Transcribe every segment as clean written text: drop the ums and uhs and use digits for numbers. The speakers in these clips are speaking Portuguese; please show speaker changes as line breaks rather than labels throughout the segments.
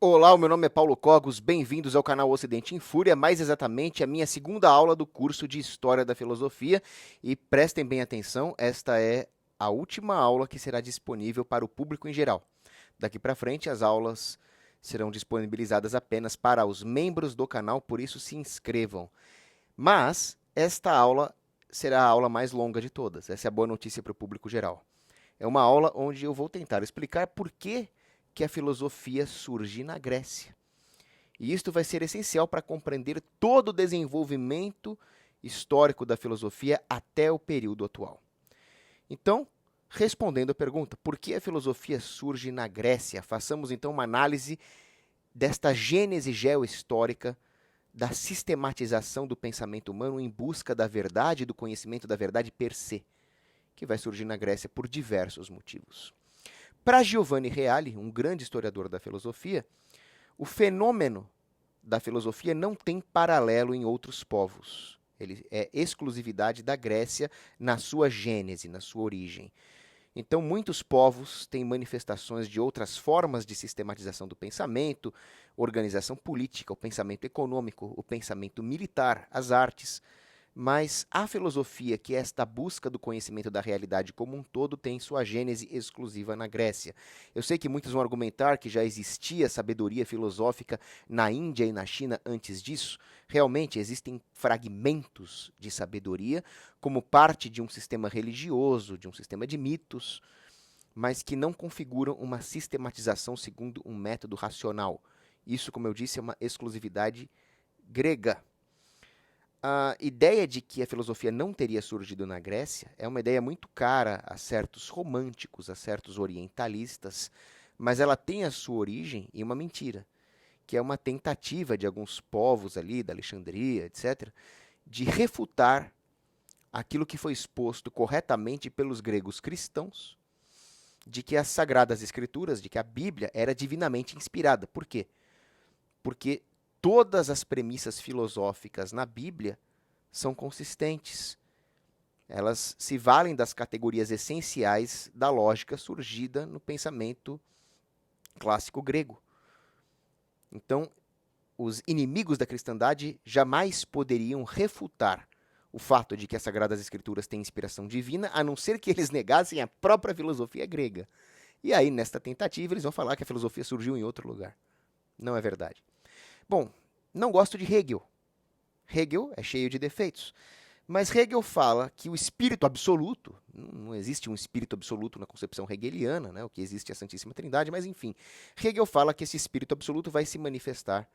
Olá, o meu nome é Paulo Cogos, bem-vindos ao canal Ocidente em Fúria, mais exatamente a minha segunda aula do curso de História da Filosofia. E prestem bem atenção, esta é a última aula que será disponível para o público em geral. Daqui para frente, as aulas serão disponibilizadas apenas para os membros do canal, por isso se inscrevam. Mas esta aula será a aula mais longa de todas, essa é a boa notícia para o público geral. É uma aula onde eu vou tentar explicar por que a filosofia surge na Grécia. E isto vai ser essencial para compreender todo o desenvolvimento histórico da filosofia até o período atual. Então, respondendo à pergunta, por que a filosofia surge na Grécia? Façamos então uma análise desta gênese geohistórica da sistematização do pensamento humano em busca da verdade e do conhecimento da verdade per se, que vai surgir na Grécia por diversos motivos. Para Giovanni Reale, um grande historiador da filosofia, o fenômeno da filosofia não tem paralelo em outros povos. Ele é exclusividade da Grécia na sua gênese, na sua origem. Então, muitos povos têm manifestações de outras formas de sistematização do pensamento, organização política, o pensamento econômico, o pensamento militar, as artes. Mas a filosofia, que é esta busca do conhecimento da realidade como um todo, tem sua gênese exclusiva na Grécia. Eu sei que muitos vão argumentar que já existia sabedoria filosófica na Índia e na China antes disso. Realmente existem fragmentos de sabedoria como parte de um sistema religioso, de um sistema de mitos, mas que não configuram uma sistematização segundo um método racional. Isso, como eu disse, é uma exclusividade grega. A ideia de que a filosofia não teria surgido na Grécia é uma ideia muito cara a certos românticos, a certos orientalistas, mas ela tem a sua origem em uma mentira, que é uma tentativa de alguns povos ali, da Alexandria, etc., de refutar aquilo que foi exposto corretamente pelos gregos cristãos, de que as Sagradas Escrituras, de que a Bíblia era divinamente inspirada. Por quê? Porque todas as premissas filosóficas na Bíblia são consistentes. Elas se valem das categorias essenciais da lógica surgida no pensamento clássico grego. Então, os inimigos da cristandade jamais poderiam refutar o fato de que as Sagradas Escrituras têm inspiração divina, a não ser que eles negassem a própria filosofia grega. E aí, nesta tentativa, eles vão falar que a filosofia surgiu em outro lugar. Não é verdade. Bom, não gosto de Hegel. Hegel é cheio de defeitos. Mas Hegel fala que o espírito absoluto, não existe um espírito absoluto na concepção hegeliana, né, o que existe é a Santíssima Trindade, mas enfim, Hegel fala que esse espírito absoluto vai se manifestar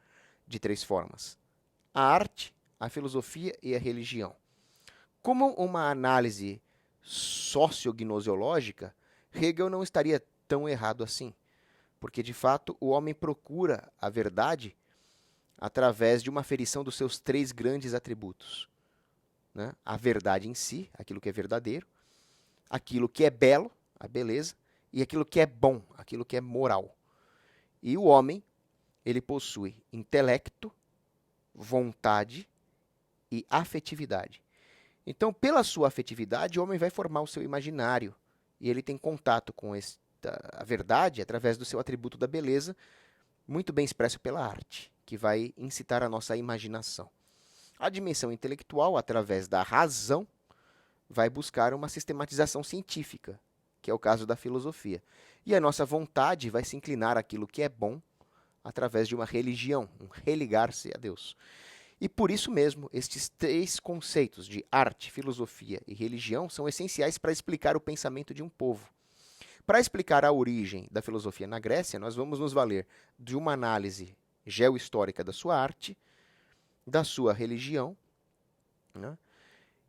de três formas: a arte, a filosofia e a religião. Como uma análise sociognosiológica, Hegel não estaria tão errado assim, porque de fato o homem procura a verdade através de uma aferição dos seus três grandes atributos, né? A verdade em si, aquilo que é verdadeiro, aquilo que é belo, a beleza, e aquilo que é bom, aquilo que é moral. E o homem, ele possui intelecto, vontade e afetividade. Então, pela sua afetividade, o homem vai formar o seu imaginário, e ele tem contato com a verdade através do seu atributo da beleza, muito bem expresso pela arte, que vai incitar a nossa imaginação. A dimensão intelectual, através da razão, vai buscar uma sistematização científica, que é o caso da filosofia. E a nossa vontade vai se inclinar àquilo que é bom através de uma religião, um religar-se a Deus. E por isso mesmo, estes três conceitos de arte, filosofia e religião são essenciais para explicar o pensamento de um povo. Para explicar a origem da filosofia na Grécia, nós vamos nos valer de uma análise geohistórica da sua arte, da sua religião, né,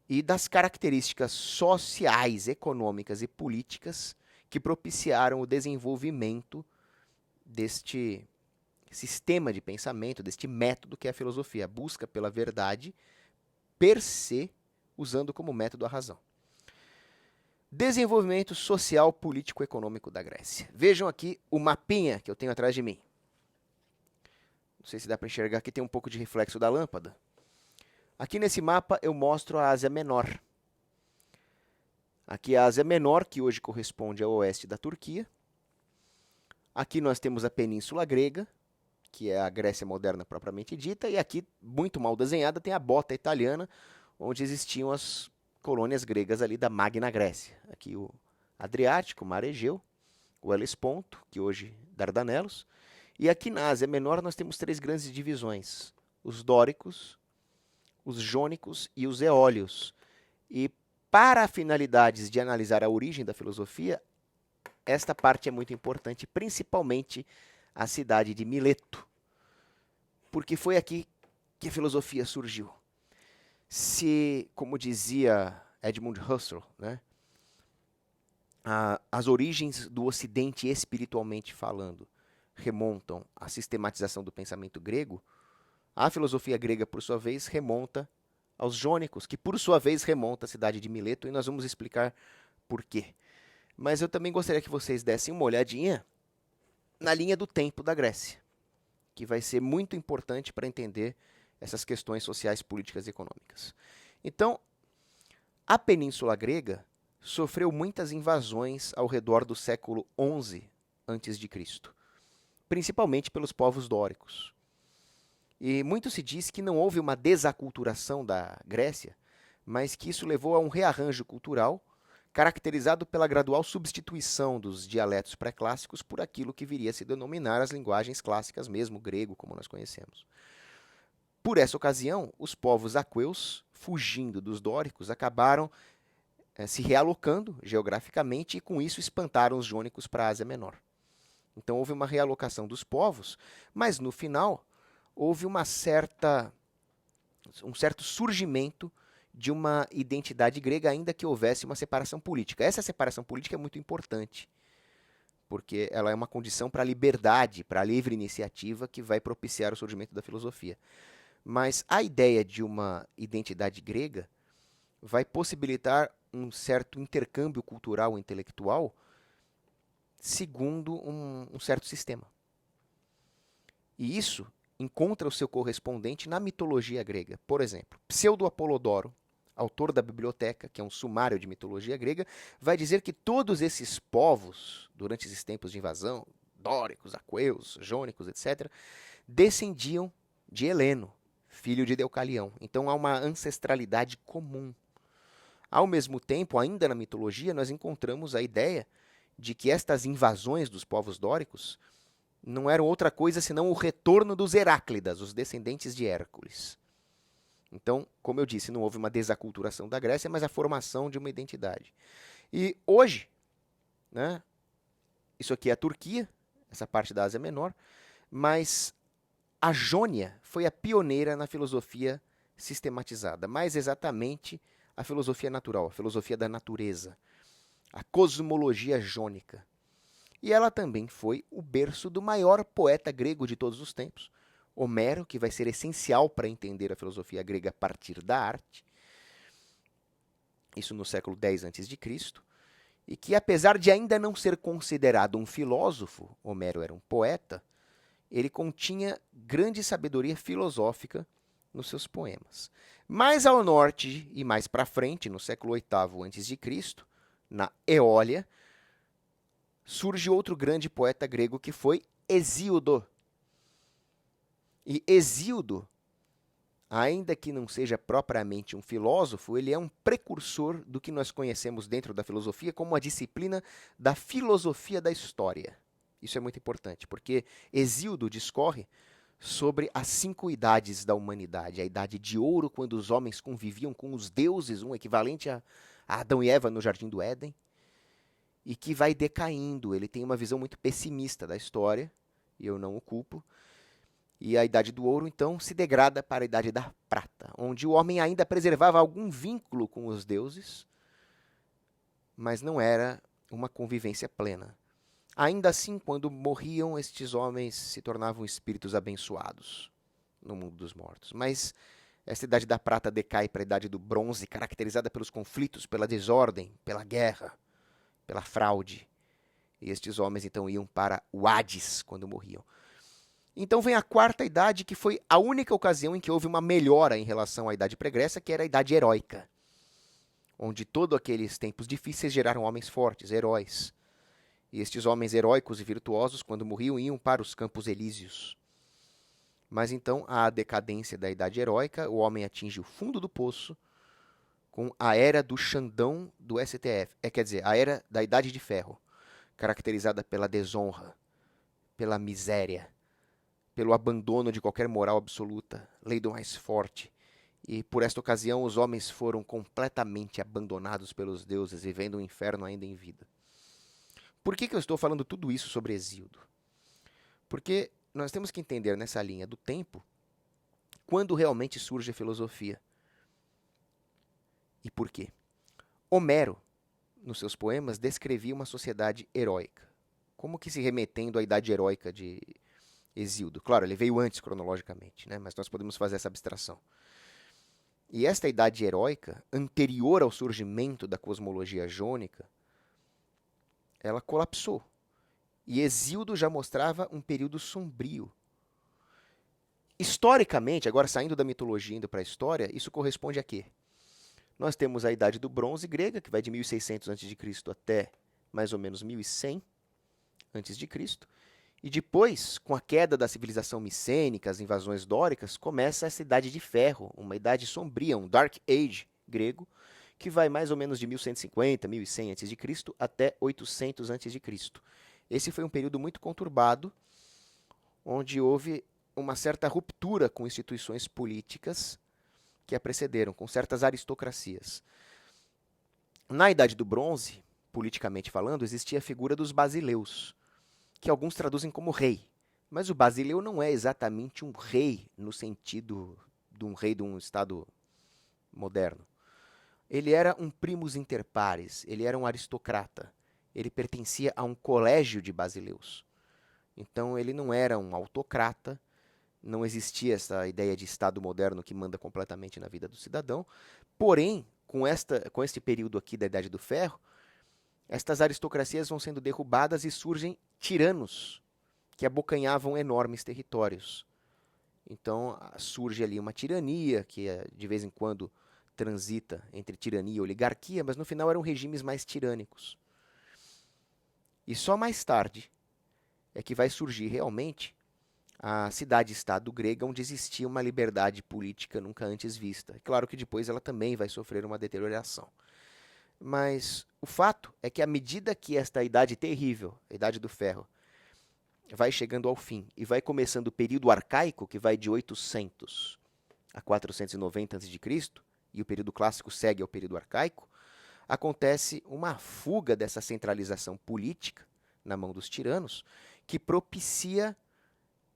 e das características sociais, econômicas e políticas que propiciaram o desenvolvimento deste sistema de pensamento, deste método que é a filosofia, a busca pela verdade per se, usando como método a razão. Desenvolvimento social, político e econômico da Grécia. Vejam aqui o mapinha que eu tenho atrás de mim. Não sei se dá para enxergar, aqui tem um pouco de reflexo da lâmpada. Aqui nesse mapa eu mostro a Ásia Menor. Aqui a Ásia Menor, que hoje corresponde ao oeste da Turquia. Aqui nós temos a Península Grega. que é a Grécia moderna propriamente dita, e aqui, muito mal desenhada, tem a bota italiana, onde existiam as colônias gregas ali da Magna Grécia. Aqui o Adriático, o Mar Egeu, o Helesponto, que hoje Dardanelos, e aqui na Ásia Menor nós temos três grandes divisões: os dóricos, os jônicos e os eólios. E para finalidades de analisar a origem da filosofia, esta parte é muito importante, principalmente a cidade de Mileto, porque foi aqui que a filosofia surgiu. Se, como dizia Edmund Husserl, né, as origens do Ocidente espiritualmente falando remontam à sistematização do pensamento grego, a filosofia grega, por sua vez, remonta aos jônicos, que por sua vez remonta à cidade de Mileto, e nós vamos explicar por quê. Mas eu também gostaria que vocês dessem uma olhadinha na linha do tempo da Grécia, que vai ser muito importante para entender essas questões sociais, políticas e econômicas. Então, a Península Grega sofreu muitas invasões ao redor do século XI a.C., principalmente pelos povos dóricos. E muito se diz que não houve uma desaculturação da Grécia, mas que isso levou a um rearranjo cultural caracterizado pela gradual substituição dos dialetos pré-clássicos por aquilo que viria a se denominar as linguagens clássicas mesmo, grego, como nós conhecemos. Por essa ocasião, os povos aqueus, fugindo dos dóricos, acabaram se realocando geograficamente e com isso espantaram os jônicos para a Ásia Menor. Então houve uma realocação dos povos, mas no final houve um certo surgimento de uma identidade grega, ainda que houvesse uma separação política. Essa separação política é muito importante, porque ela é uma condição para a liberdade, para a livre iniciativa que vai propiciar o surgimento da filosofia. Mas a ideia de uma identidade grega vai possibilitar um certo intercâmbio cultural e intelectual segundo um certo sistema. E isso encontra o seu correspondente na mitologia grega. Por exemplo, Pseudo-Apolodoro, autor da Biblioteca, que é um sumário de mitologia grega, vai dizer que todos esses povos, durante esses tempos de invasão, dóricos, aqueus, jônicos, etc., descendiam de Heleno, filho de Deucalião. Então há uma ancestralidade comum. Ao mesmo tempo, ainda na mitologia, nós encontramos a ideia de que estas invasões dos povos dóricos não eram outra coisa senão o retorno dos Heráclidas, os descendentes de Hércules. Então, como eu disse, não houve uma desaculturação da Grécia, mas a formação de uma identidade. E hoje, né, isso aqui é a Turquia, essa parte da Ásia Menor, mas a Jônia foi a pioneira na filosofia sistematizada, mais exatamente a filosofia natural, a filosofia da natureza, a cosmologia jônica. E ela também foi o berço do maior poeta grego de todos os tempos, Homero, que vai ser essencial para entender a filosofia grega a partir da arte, isso no século X a.C., e que apesar de ainda não ser considerado um filósofo, Homero era um poeta, ele continha grande sabedoria filosófica nos seus poemas. Mais ao norte e mais para frente, no século VIII a.C., na Eólia, surge outro grande poeta grego que foi Hesíodo. E Hesíodo, ainda que não seja propriamente um filósofo, ele é um precursor do que nós conhecemos dentro da filosofia como a disciplina da filosofia da história. Isso é muito importante, porque Hesíodo discorre sobre as 5 idades da humanidade. A idade de ouro, quando os homens conviviam com os deuses, um equivalente a Adão e Eva no Jardim do Éden, e que vai decaindo. Ele tem uma visão muito pessimista da história, e eu não o culpo. E a Idade do Ouro, então, se degrada para a Idade da Prata, onde o homem ainda preservava algum vínculo com os deuses, mas não era uma convivência plena. Ainda assim, quando morriam, estes homens se tornavam espíritos abençoados no mundo dos mortos. Mas essa Idade da Prata decai para a Idade do Bronze, caracterizada pelos conflitos, pela desordem, pela guerra, pela fraude. E estes homens, então, iam para o Hades quando morriam. Então vem a quarta idade, que foi a única ocasião em que houve uma melhora em relação à idade pregressa, que era a idade heróica, onde todos aqueles tempos difíceis geraram homens fortes, heróis. E estes homens heróicos e virtuosos, quando morriam, iam para os campos elíseos. Mas então, a decadência da Idade Heróica, o homem atinge o fundo do poço com a Era do Xandão do STF. Quer dizer, a Era da Idade de Ferro, caracterizada pela desonra, pela miséria, pelo abandono de qualquer moral absoluta, lei do mais forte. E por esta ocasião os homens foram completamente abandonados pelos deuses, vivendo um inferno ainda em vida. Por que eu estou falando tudo isso sobre Hesíodo? Porque nós temos que entender nessa linha do tempo quando realmente surge a filosofia. E por quê? Homero, nos seus poemas, descrevia uma sociedade heróica, como que se remetendo à idade heróica de Hesíodo. Claro, ele veio antes cronologicamente, né? Mas nós podemos fazer essa abstração. E esta idade heróica, anterior ao surgimento da cosmologia jônica, ela colapsou. E Hesíodo já mostrava um período sombrio. Historicamente, agora saindo da mitologia e indo para a história, isso corresponde a quê? Nós temos a Idade do Bronze grega, que vai de 1600 a.C. até mais ou menos 1100 a.C. E depois, com a queda da civilização micênica, as invasões dóricas, começa essa Idade de Ferro, uma idade sombria, um Dark Age grego, que vai mais ou menos de 1150, 1100 a.C. até 800 a.C. Esse foi um período muito conturbado, onde houve uma certa ruptura com instituições políticas que a precederam, com certas aristocracias. Na Idade do Bronze, politicamente falando, existia a figura dos basileus, que alguns traduzem como rei. Mas o basileu não é exatamente um rei no sentido de um rei de um estado moderno. Ele era um primus inter pares, ele era um aristocrata. Ele pertencia a um colégio de basileus. Então ele não era um autocrata, não existia essa ideia de Estado moderno que manda completamente na vida do cidadão. Porém, com este período aqui da Idade do Ferro, estas aristocracias vão sendo derrubadas e surgem tiranos que abocanhavam enormes territórios. Então surge ali uma tirania que de vez em quando transita entre tirania e oligarquia, mas no final eram regimes mais tirânicos. E só mais tarde é que vai surgir realmente a cidade-estado grega, onde existia uma liberdade política nunca antes vista. Claro que depois ela também vai sofrer uma deterioração. Mas o fato é que à medida que esta idade terrível, a Idade do Ferro, vai chegando ao fim e vai começando o período arcaico, que vai de 800 a 490 a.C., e o período clássico segue ao período arcaico, acontece uma fuga dessa centralização política na mão dos tiranos, que propicia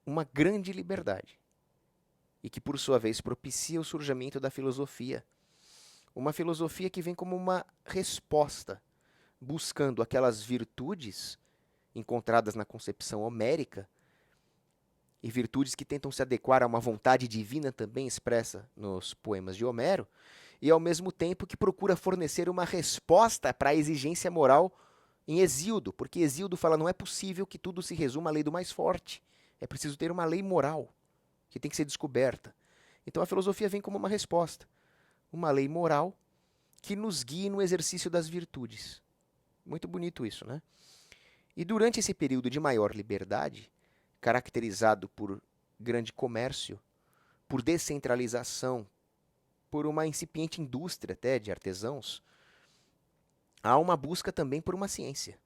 uma grande liberdade e que, por sua vez, propicia o surgimento da filosofia. Uma filosofia que vem como uma resposta, buscando aquelas virtudes encontradas na concepção homérica e virtudes que tentam se adequar a uma vontade divina também expressa nos poemas de Homero, e ao mesmo tempo que procura fornecer uma resposta para a exigência moral em Hesíodo, porque Hesíodo fala: não é possível que tudo se resuma à lei do mais forte. É preciso ter uma lei moral que tem que ser descoberta. Então a filosofia vem como uma resposta. Uma lei moral que nos guie no exercício das virtudes. Muito bonito isso, né? E durante esse período de maior liberdade, caracterizado por grande comércio, por descentralização, por uma incipiente indústria até de artesãos, há uma busca também por uma ciência.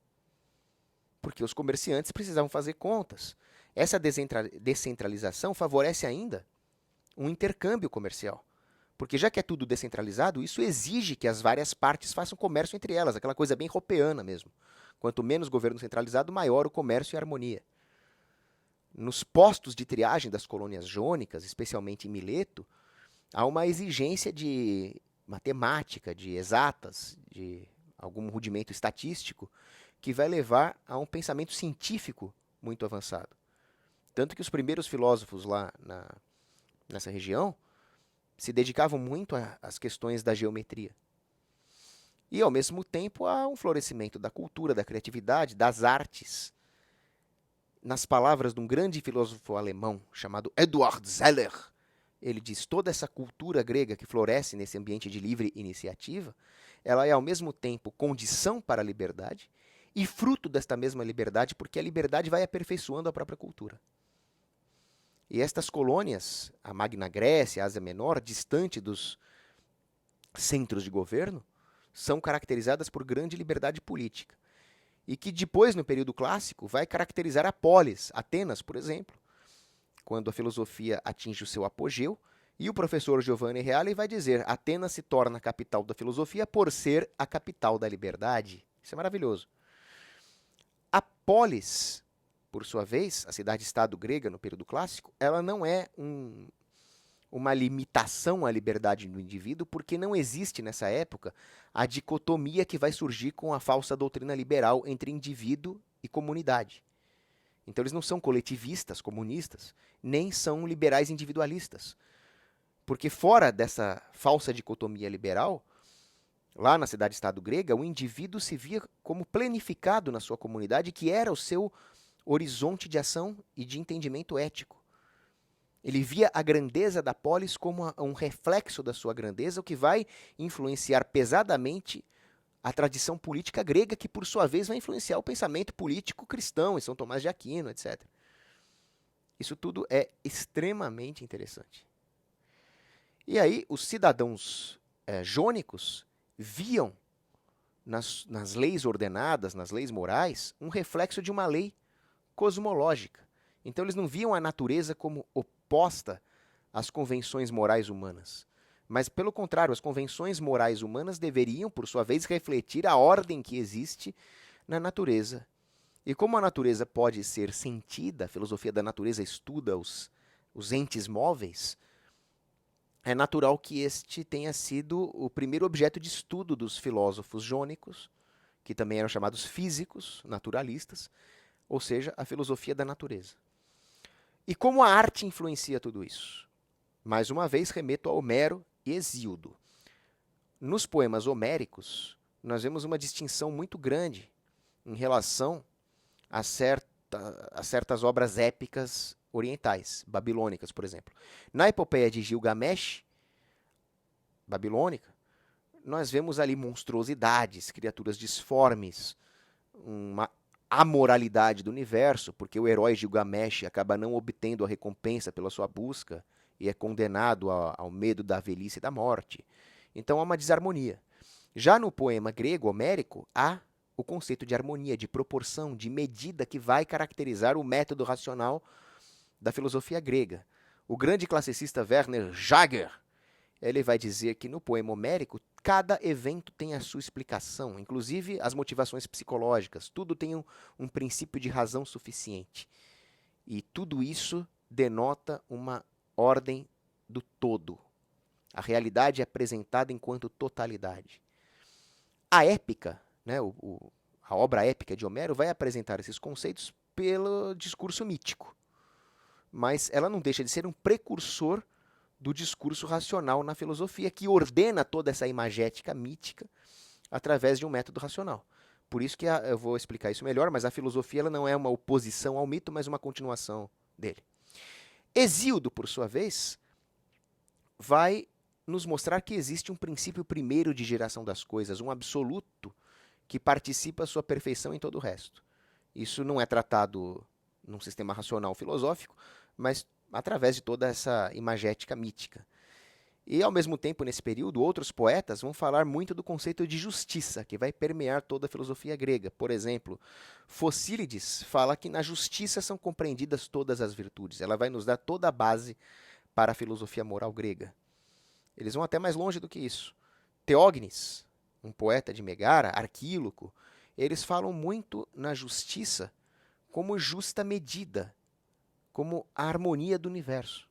Porque os comerciantes precisavam fazer contas. Essa descentralização favorece ainda um intercâmbio comercial. Porque já que é tudo descentralizado, isso exige que as várias partes façam comércio entre elas, aquela coisa bem ropeana mesmo. Quanto menos governo centralizado, maior o comércio e a harmonia. Nos postos de triagem das colônias jônicas, especialmente em Mileto, há uma exigência de matemática, de exatas, de algum rudimento estatístico, que vai levar a um pensamento científico muito avançado. Tanto que os primeiros filósofos lá nessa região se dedicavam muito às questões da geometria. E, ao mesmo tempo, há um florescimento da cultura, da criatividade, das artes. Nas palavras de um grande filósofo alemão chamado Eduard Zeller, ele diz: toda essa cultura grega que floresce nesse ambiente de livre iniciativa, ela é ao mesmo tempo condição para a liberdade e fruto desta mesma liberdade, porque a liberdade vai aperfeiçoando a própria cultura. E estas colônias, a Magna Grécia, a Ásia Menor, distante dos centros de governo, são caracterizadas por grande liberdade política. E que depois, no período clássico, vai caracterizar a polis, Atenas, por exemplo, quando a filosofia atinge o seu apogeu, e o professor Giovanni Reale vai dizer: Atenas se torna a capital da filosofia por ser a capital da liberdade. Isso é maravilhoso. A polis, por sua vez, a cidade-estado grega no período clássico, ela não é uma limitação à liberdade do indivíduo, porque não existe nessa época a dicotomia que vai surgir com a falsa doutrina liberal entre indivíduo e comunidade. Então eles não são coletivistas, comunistas, nem são liberais individualistas. Porque fora dessa falsa dicotomia liberal, lá na cidade-estado grega, o indivíduo se via como planificado na sua comunidade, que era o seu horizonte de ação e de entendimento ético. Ele via a grandeza da polis como um reflexo da sua grandeza, o que vai influenciar pesadamente a tradição política grega, que por sua vez vai influenciar o pensamento político cristão, em São Tomás de Aquino, etc. Isso tudo é extremamente interessante. E aí os cidadãos jônicos viam nas leis ordenadas, nas leis morais, um reflexo de uma lei cosmológica. Então eles não viam a natureza como oposta às convenções morais humanas. Mas, pelo contrário, as convenções morais humanas deveriam, por sua vez, refletir a ordem que existe na natureza. E como a natureza pode ser sentida, a filosofia da natureza estuda os entes móveis, é natural que este tenha sido o primeiro objeto de estudo dos filósofos jônicos, que também eram chamados físicos, naturalistas, ou seja, a filosofia da natureza. E como a arte influencia tudo isso? Mais uma vez, remeto a Homero e Hesíodo. Nos poemas homéricos, nós vemos uma distinção muito grande em relação a certas obras épicas orientais, babilônicas, por exemplo. Na epopeia de Gilgamesh, babilônica, nós vemos ali monstruosidades, criaturas disformes, uma amoralidade do universo, porque o herói Gilgamesh acaba não obtendo a recompensa pela sua busca e é condenado ao medo da velhice e da morte. Então há uma desarmonia. Já no poema grego homérico, há o conceito de harmonia, de proporção, de medida que vai caracterizar o método racional da filosofia grega. O grande classicista Werner Jaeger, ele vai dizer que no poema homérico, cada evento tem a sua explicação, inclusive as motivações psicológicas. Tudo tem um princípio de razão suficiente. E tudo isso denota uma ordem do todo. A realidade é apresentada enquanto totalidade. A épica, né, a obra épica de Homero, vai apresentar esses conceitos pelo discurso mítico. Mas ela não deixa de ser um precursor do discurso racional na filosofia, que ordena toda essa imagética mítica através de um método racional. Por isso que eu vou explicar isso melhor, mas a filosofia ela não é uma oposição ao mito, mas uma continuação dele. Hesíodo, por sua vez, vai nos mostrar que existe um princípio primeiro de geração das coisas, um absoluto que participa a sua perfeição em todo o resto. Isso não é tratado num sistema racional filosófico, mas através de toda essa imagética mítica. E, ao mesmo tempo, nesse período, outros poetas vão falar muito do conceito de justiça, que vai permear toda a filosofia grega. Por exemplo, Focílides fala que na justiça são compreendidas todas as virtudes. Ela vai nos dar toda a base para a filosofia moral grega. Eles vão até mais longe do que isso. Teógenes, um poeta de Megara, Arquíloco, eles falam muito na justiça como justa medida, como a harmonia do universo.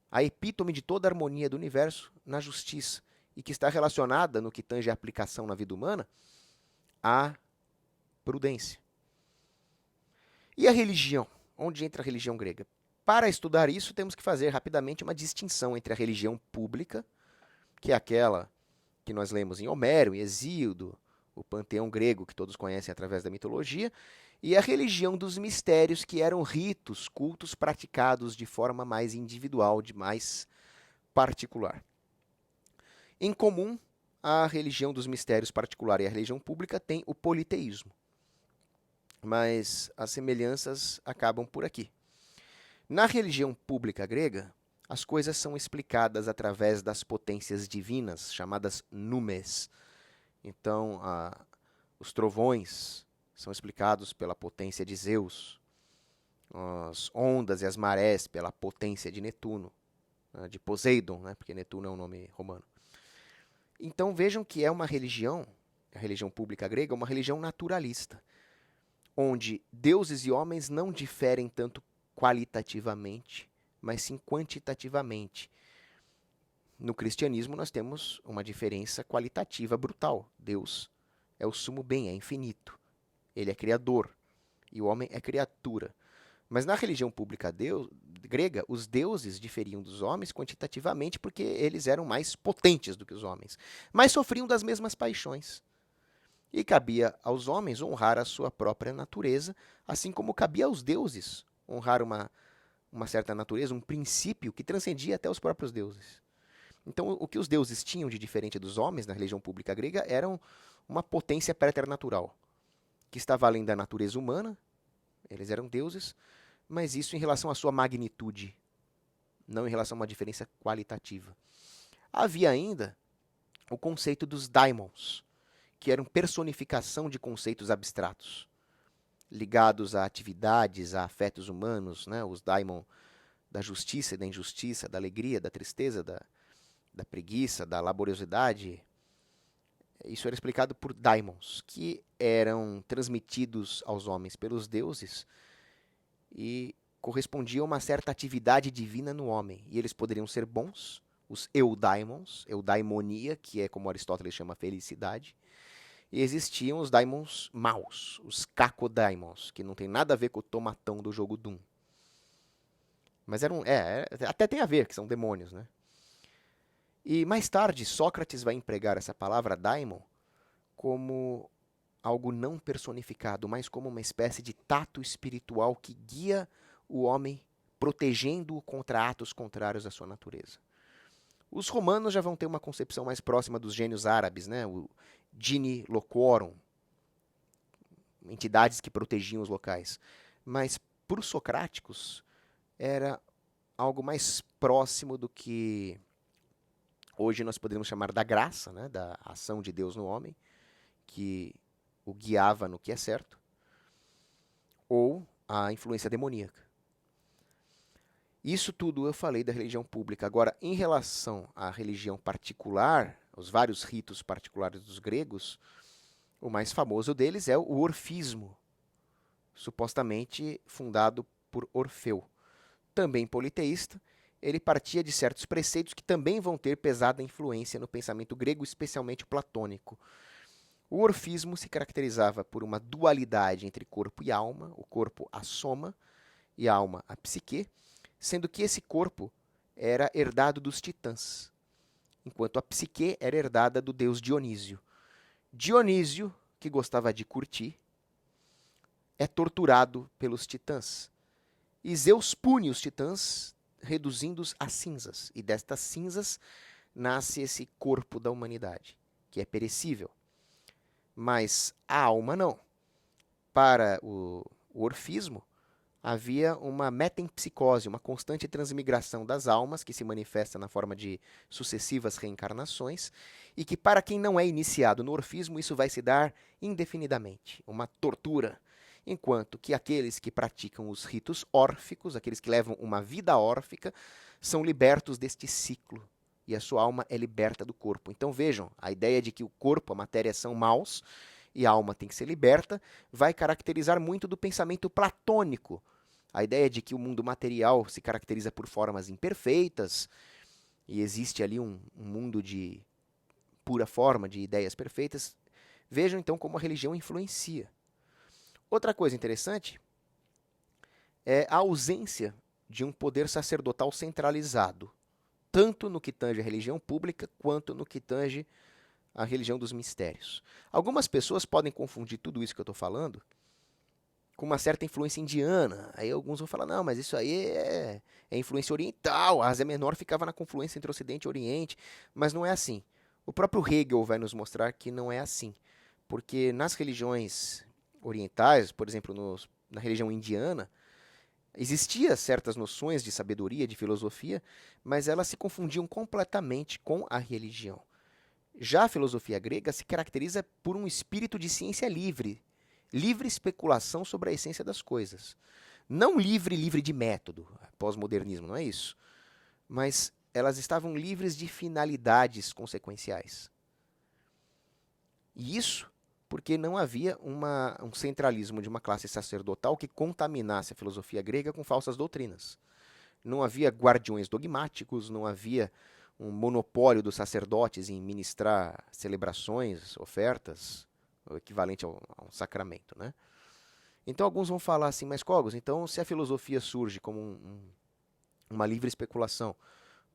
A epítome de toda a harmonia do universo na justiça, e que está relacionada, no que tange a aplicação na vida humana, à prudência. E a religião? Onde entra a religião grega? Para estudar isso, temos que fazer rapidamente uma distinção entre a religião pública, que é aquela que nós lemos em Homero, em Hesíodo, o panteão grego que todos conhecem através da mitologia, e a religião dos mistérios, que eram ritos, cultos praticados de forma mais individual, de mais particular. Em comum, a religião dos mistérios particular e a religião pública tem o politeísmo. Mas as semelhanças acabam por aqui. Na religião pública grega, as coisas são explicadas através das potências divinas, chamadas numes. Então, os trovões são explicados pela potência de Zeus, as ondas e as marés pela potência de Netuno, de Poseidon, né, porque Netuno é um nome romano. Então vejam que é uma religião, a religião pública grega, uma religião naturalista, onde deuses e homens não diferem tanto qualitativamente, mas sim quantitativamente. No cristianismo nós temos uma diferença qualitativa brutal. Deus é o sumo bem, é infinito. Ele é criador e o homem é criatura. Mas na religião pública grega, os deuses diferiam dos homens quantitativamente porque eles eram mais potentes do que os homens, mas sofriam das mesmas paixões. E cabia aos homens honrar a sua própria natureza, assim como cabia aos deuses honrar uma certa natureza, um princípio que transcendia até os próprios deuses. Então, o que os deuses tinham de diferente dos homens na religião pública grega eram uma potência preternatural, que estava além da natureza humana, eles eram deuses, mas isso em relação à sua magnitude, não em relação a uma diferença qualitativa. Havia ainda o conceito dos daimons, que eram personificação de conceitos abstratos, ligados a atividades, a afetos humanos, né? Os daimon da justiça e da injustiça, da alegria, da tristeza, da preguiça, da laboriosidade. Isso era explicado por daimons, que eram transmitidos aos homens pelos deuses e correspondiam a uma certa atividade divina no homem. E eles poderiam ser bons, os eudaimons, eudaimonia, que é como Aristóteles chama felicidade. E existiam os daimons maus, os cacodaimons, que não tem nada a ver com o tomatão do jogo Doom. Mas até tem a ver, que são demônios, né? E mais tarde, Sócrates vai empregar essa palavra daimon como algo não personificado, mas como uma espécie de tato espiritual que guia o homem, protegendo-o contra atos contrários à sua natureza. Os romanos já vão ter uma concepção mais próxima dos gênios árabes, né? O Gini Locorum, entidades que protegiam os locais. Mas para os socráticos era algo mais próximo do que hoje nós poderíamos chamar da graça, né? Da ação de Deus no homem, que o guiava no que é certo, ou a influência demoníaca. Isso tudo eu falei da religião pública. Agora, em relação à religião particular, os vários ritos particulares dos gregos, o mais famoso deles é o orfismo, supostamente fundado por Orfeu. Também politeísta, ele partia de certos preceitos que também vão ter pesada influência no pensamento grego, especialmente platônico. O orfismo se caracterizava por uma dualidade entre corpo e alma, o corpo a soma e a alma a psique, sendo que esse corpo era herdado dos titãs, enquanto a psique era herdada do deus Dionísio. Dionísio, que gostava de curtir, é torturado pelos titãs. E Zeus pune os titãs, reduzindo-os a cinzas. E destas cinzas nasce esse corpo da humanidade, que é perecível. Mas a alma não. Para o orfismo, havia uma metempsicose, uma constante transmigração das almas, que se manifesta na forma de sucessivas reencarnações, e que para quem não é iniciado no orfismo, isso vai se dar indefinidamente, uma tortura. Enquanto que aqueles que praticam os ritos órficos, aqueles que levam uma vida órfica, são libertos deste ciclo, e a sua alma é liberta do corpo. Então vejam, a ideia de que o corpo, a matéria são maus, e a alma tem que ser liberta, vai caracterizar muito do pensamento platônico. A ideia de que o mundo material se caracteriza por formas imperfeitas, e existe ali um mundo de pura forma, de ideias perfeitas. Vejam então como a religião influencia. Outra coisa interessante é a ausência de um poder sacerdotal centralizado, tanto no que tange a religião pública, quanto no que tange a religião dos mistérios. Algumas pessoas podem confundir tudo isso que eu estou falando com uma certa influência indiana. Aí alguns vão falar, não, mas isso aí é influência oriental, a Ásia Menor ficava na confluência entre Ocidente e Oriente, mas não é assim. O próprio Hegel vai nos mostrar que não é assim, porque nas religiões orientais, por exemplo, na religião indiana, Existiam certas noções de sabedoria, de filosofia, mas elas se confundiam completamente com a religião. Já a filosofia grega se caracteriza por um espírito de ciência livre, livre especulação sobre a essência das coisas. Não livre de método, pós-modernismo, não é isso. Mas elas estavam livres de finalidades consequenciais. E isso porque não havia um centralismo de uma classe sacerdotal que contaminasse a filosofia grega com falsas doutrinas. Não havia guardiões dogmáticos, não havia um monopólio dos sacerdotes em ministrar celebrações, ofertas, o equivalente a um sacramento, né? Então alguns vão falar assim, mas Cogos, então se a filosofia surge como uma livre especulação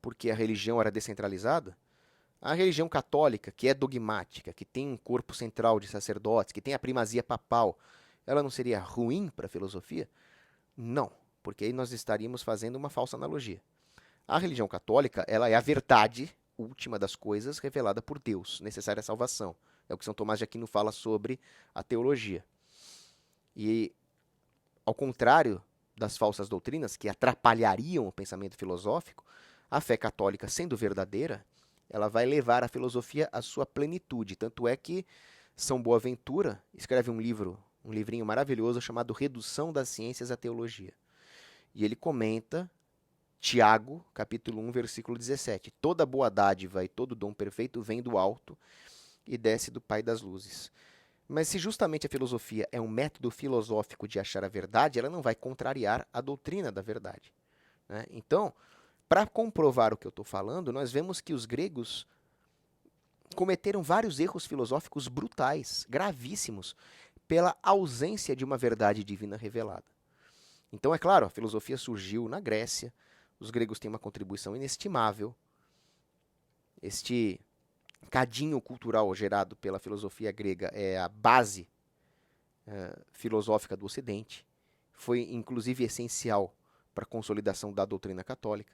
porque a religião era descentralizada, a religião católica, que é dogmática, que tem um corpo central de sacerdotes, que tem a primazia papal, ela não seria ruim para a filosofia? Não, porque aí nós estaríamos fazendo uma falsa analogia. A religião católica, ela é a verdade última das coisas revelada por Deus, necessária à salvação. É o que São Tomás de Aquino fala sobre a teologia. E, ao contrário das falsas doutrinas que atrapalhariam o pensamento filosófico, a fé católica, sendo verdadeira, ela vai levar a filosofia à sua plenitude. Tanto é que São Boaventura escreve um livrinho maravilhoso chamado Redução das Ciências à Teologia. E ele comenta Tiago, capítulo 1, versículo 17. Toda boa dádiva e todo dom perfeito vem do alto e desce do Pai das luzes. Mas se justamente a filosofia é um método filosófico de achar a verdade, ela não vai contrariar a doutrina da verdade, né? Então, para comprovar o que eu estou falando, nós vemos que os gregos cometeram vários erros filosóficos brutais, gravíssimos, pela ausência de uma verdade divina revelada. Então, é claro, a filosofia surgiu na Grécia, os gregos têm uma contribuição inestimável. Este cadinho cultural gerado pela filosofia grega é a base filosófica do Ocidente. Foi, inclusive, essencial para a consolidação da doutrina católica.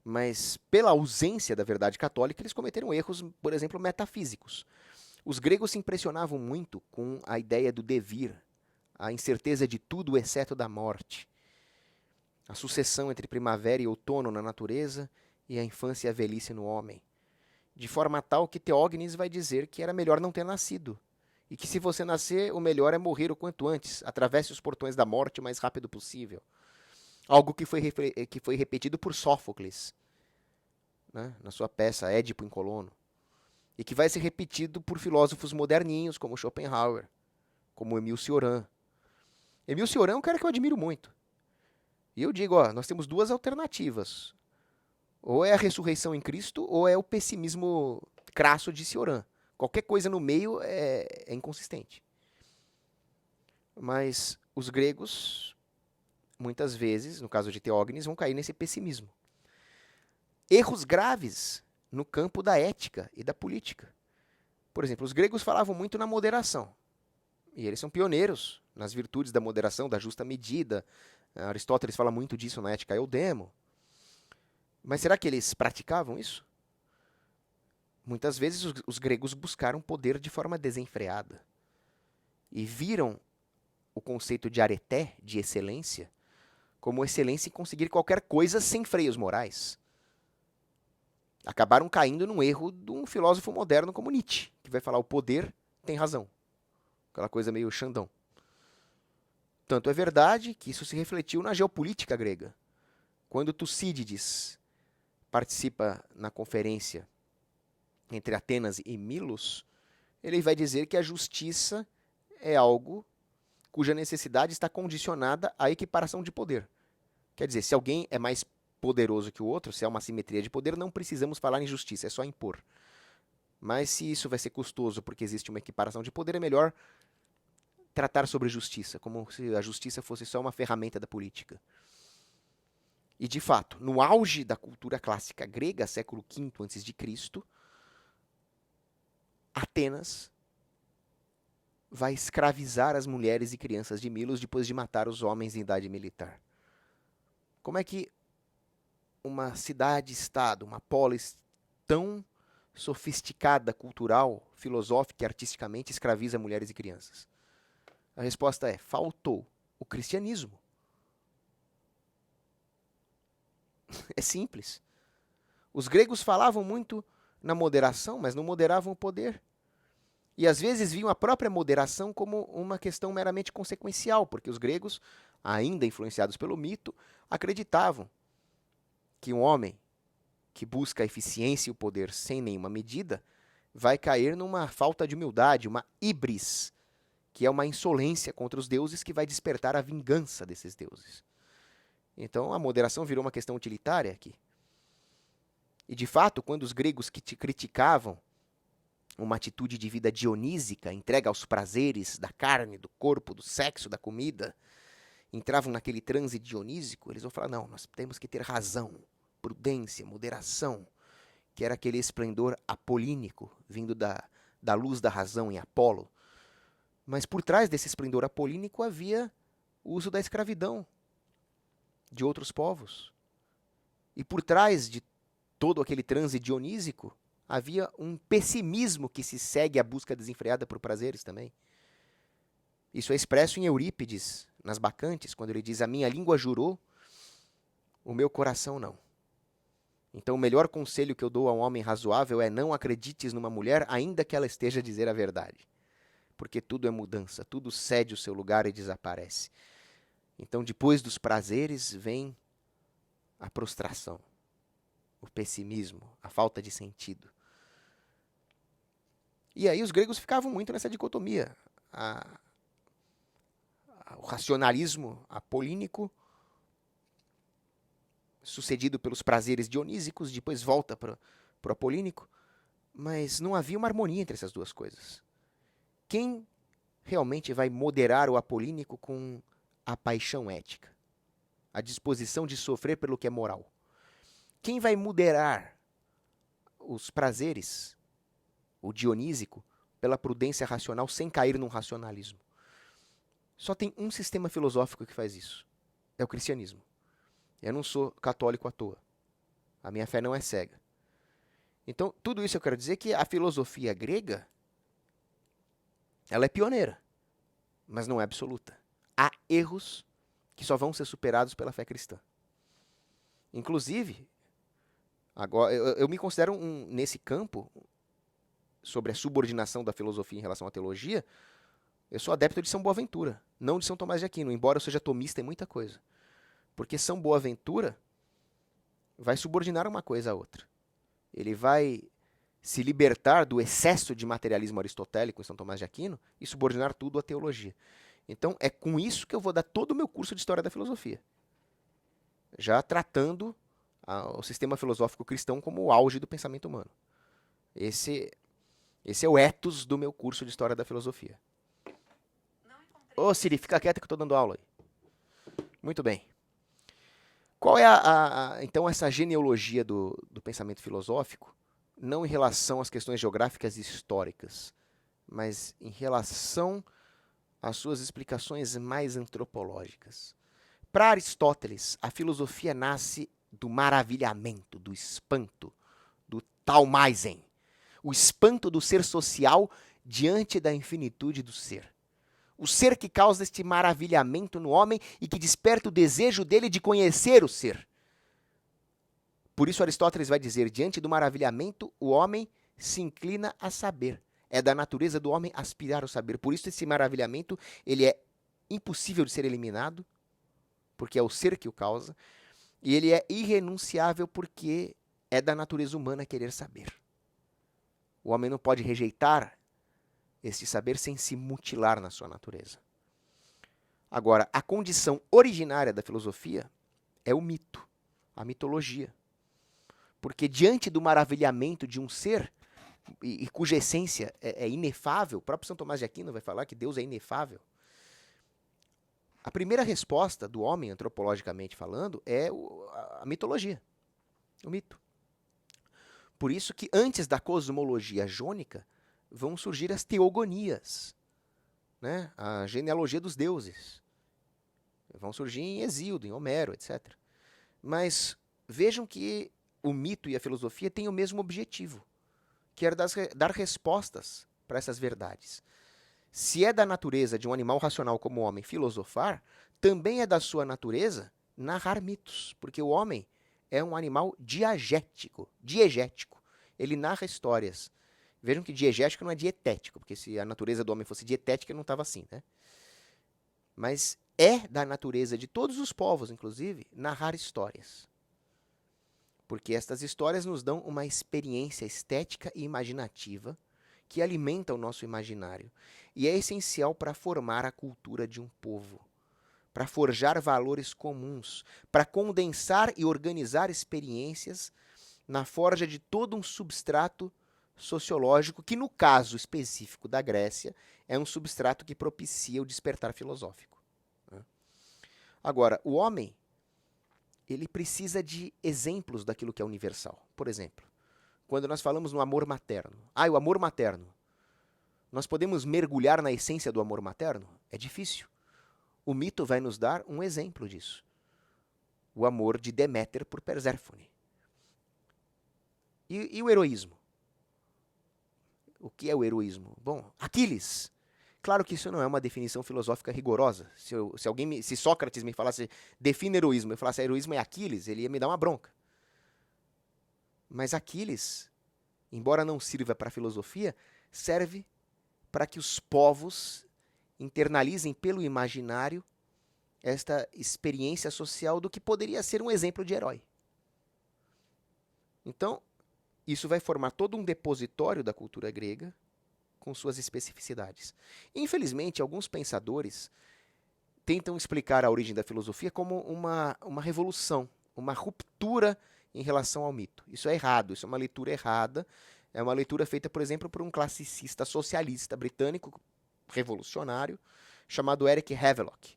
Mas, pela ausência da verdade católica, eles cometeram erros, por exemplo, metafísicos. Os gregos se impressionavam muito com a ideia do devir, a incerteza de tudo exceto da morte, a sucessão entre primavera e outono na natureza e a infância e a velhice no homem, de forma tal que Teógenes vai dizer que era melhor não ter nascido, e que se você nascer, o melhor é morrer o quanto antes, atravesse os portões da morte o mais rápido possível. Algo que foi repetido por Sófocles, né, na sua peça Édipo em Colono, e que vai ser repetido por filósofos moderninhos como Schopenhauer, como Émile Cioran. Émile Cioran é um cara que eu admiro muito. E eu digo, nós temos duas alternativas. Ou é a ressurreição em Cristo, ou é o pessimismo crasso de Cioran. Qualquer coisa no meio é inconsistente. Mas os gregos, muitas vezes, no caso de Teógenes, vão cair nesse pessimismo. Erros graves no campo da ética e da política. Por exemplo, os gregos falavam muito na moderação. E eles são pioneiros nas virtudes da moderação, da justa medida. Aristóteles fala muito disso na Ética Eudemo. Mas será que eles praticavam isso? Muitas vezes os gregos buscaram poder de forma desenfreada. E viram o conceito de areté, de excelência, como excelência em conseguir qualquer coisa sem freios morais. Acabaram caindo num erro de um filósofo moderno como Nietzsche, que vai falar o poder tem razão. Aquela coisa meio Xandão. Tanto é verdade que isso se refletiu na geopolítica grega. Quando Tucídides participa na conferência entre Atenas e Milos, ele vai dizer que a justiça é algo cuja necessidade está condicionada à equiparação de poder. Quer dizer, se alguém é mais poderoso que o outro, se há uma simetria de poder, não precisamos falar em justiça, é só impor. Mas se isso vai ser custoso porque existe uma equiparação de poder, é melhor tratar sobre justiça, como se a justiça fosse só uma ferramenta da política. E, de fato, no auge da cultura clássica grega, século V a.C., Atenas vai escravizar as mulheres e crianças de Milos depois de matar os homens em idade militar. Como é que uma cidade-estado, uma polis tão sofisticada, cultural, filosófica e artisticamente escraviza mulheres e crianças? A resposta é: faltou o cristianismo. É simples. Os gregos falavam muito na moderação, mas não moderavam o poder. E às vezes viam a própria moderação como uma questão meramente consequencial, porque os gregos, ainda influenciados pelo mito, acreditavam que um homem que busca a eficiência e o poder sem nenhuma medida vai cair numa falta de humildade, uma híbris, que é uma insolência contra os deuses que vai despertar a vingança desses deuses. Então a moderação virou uma questão utilitária aqui. E de fato, quando os gregos que te criticavam uma atitude de vida dionísica, entrega aos prazeres da carne, do corpo, do sexo, da comida, entravam naquele transe dionísico, eles vão falar, não, nós temos que ter razão, prudência, moderação, que era aquele esplendor apolínico, vindo da luz da razão em Apolo. Mas por trás desse esplendor apolínico havia o uso da escravidão de outros povos. E por trás de todo aquele transe dionísico, havia um pessimismo que se segue à busca desenfreada por prazeres também. Isso é expresso em Eurípides, nas Bacantes, quando ele diz, a minha língua jurou, o meu coração não. Então o melhor conselho que eu dou a um homem razoável é não acredites numa mulher, ainda que ela esteja a dizer a verdade. Porque tudo é mudança, tudo cede o seu lugar e desaparece. Então depois dos prazeres vem a prostração, o pessimismo, a falta de sentido. E aí os gregos ficavam muito nessa dicotomia. O racionalismo apolínico, sucedido pelos prazeres dionísicos, depois volta para o apolínico, mas não havia uma harmonia entre essas duas coisas. Quem realmente vai moderar o apolínico com a paixão ética? A disposição de sofrer pelo que é moral? Quem vai moderar os prazeres, o dionísico, pela prudência racional sem cair num racionalismo? Só tem um sistema filosófico que faz isso. É o cristianismo. Eu não sou católico à toa. A minha fé não é cega. Então, tudo isso eu quero dizer que a filosofia grega, ela é pioneira, mas não é absoluta. Há erros que só vão ser superados pela fé cristã. Inclusive, agora eu me considero nesse campo, sobre a subordinação da filosofia em relação à teologia, eu sou adepto de São Boaventura, não de São Tomás de Aquino, embora eu seja tomista em muita coisa. Porque São Boaventura vai subordinar uma coisa à outra. Ele vai se libertar do excesso de materialismo aristotélico em São Tomás de Aquino e subordinar tudo à teologia. Então, é com isso que eu vou dar todo o meu curso de História da Filosofia. Já tratando o sistema filosófico cristão como o auge do pensamento humano. Esse é o ethos do meu curso de História da Filosofia. Ô, Siri, fica quieta que eu estou dando aula aí. Muito bem. Qual é então essa genealogia do pensamento filosófico, não em relação às questões geográficas e históricas, mas em relação às suas explicações mais antropológicas? Para Aristóteles, a filosofia nasce do maravilhamento, do espanto, do taumaisen, o espanto do ser social diante da infinitude do ser. O ser que causa este maravilhamento no homem e que desperta o desejo dele de conhecer o ser. Por isso Aristóteles vai dizer, diante do maravilhamento, o homem se inclina a saber. É da natureza do homem aspirar ao saber. Por isso esse maravilhamento ele é impossível de ser eliminado, porque é o ser que o causa, e ele é irrenunciável porque é da natureza humana querer saber. O homem não pode rejeitar este saber sem se mutilar na sua natureza. Agora, a condição originária da filosofia é o mito, a mitologia. Porque diante do maravilhamento de um ser, e cuja essência é inefável, o próprio São Tomás de Aquino vai falar que Deus é inefável, a primeira resposta do homem, antropologicamente falando, é a mitologia, o mito. Por isso que antes da cosmologia jônica, vão surgir as teogonias, né? A genealogia dos deuses. Vão surgir em Hesíodo, em Homero, etc. Mas vejam que o mito e a filosofia têm o mesmo objetivo, que é dar respostas para essas verdades. Se é da natureza de um animal racional como o homem filosofar, também é da sua natureza narrar mitos, porque o homem é um animal diegético. Ele narra histórias. Vejam que diegético não é dietético, porque se a natureza do homem fosse dietética, não estava assim, né? Mas é da natureza de todos os povos, inclusive, narrar histórias. Porque estas histórias nos dão uma experiência estética e imaginativa que alimenta o nosso imaginário. E é essencial para formar a cultura de um povo, para forjar valores comuns, para condensar e organizar experiências na forja de todo um substrato sociológico, que no caso específico da Grécia, é um substrato que propicia o despertar filosófico. Agora, o homem, ele precisa de exemplos daquilo que é universal. Por exemplo, quando nós falamos no amor materno. O amor materno. Nós podemos mergulhar na essência do amor materno? É difícil. O mito vai nos dar um exemplo disso. O amor de Deméter por Perséfone. E o heroísmo? O que é o heroísmo? Bom, Aquiles. Claro que isso não é uma definição filosófica rigorosa. Se Sócrates me falasse, define heroísmo, eu falasse, heroísmo é Aquiles, ele ia me dar uma bronca. Mas Aquiles, embora não sirva para a filosofia, serve para que os povos internalizem pelo imaginário esta experiência social do que poderia ser um exemplo de herói. Então, isso vai formar todo um depositório da cultura grega com suas especificidades. Infelizmente, alguns pensadores tentam explicar a origem da filosofia como uma revolução, uma ruptura em relação ao mito. Isso é errado, isso é uma leitura errada. É uma leitura feita, por exemplo, por um classicista socialista britânico revolucionário chamado Eric Havelock.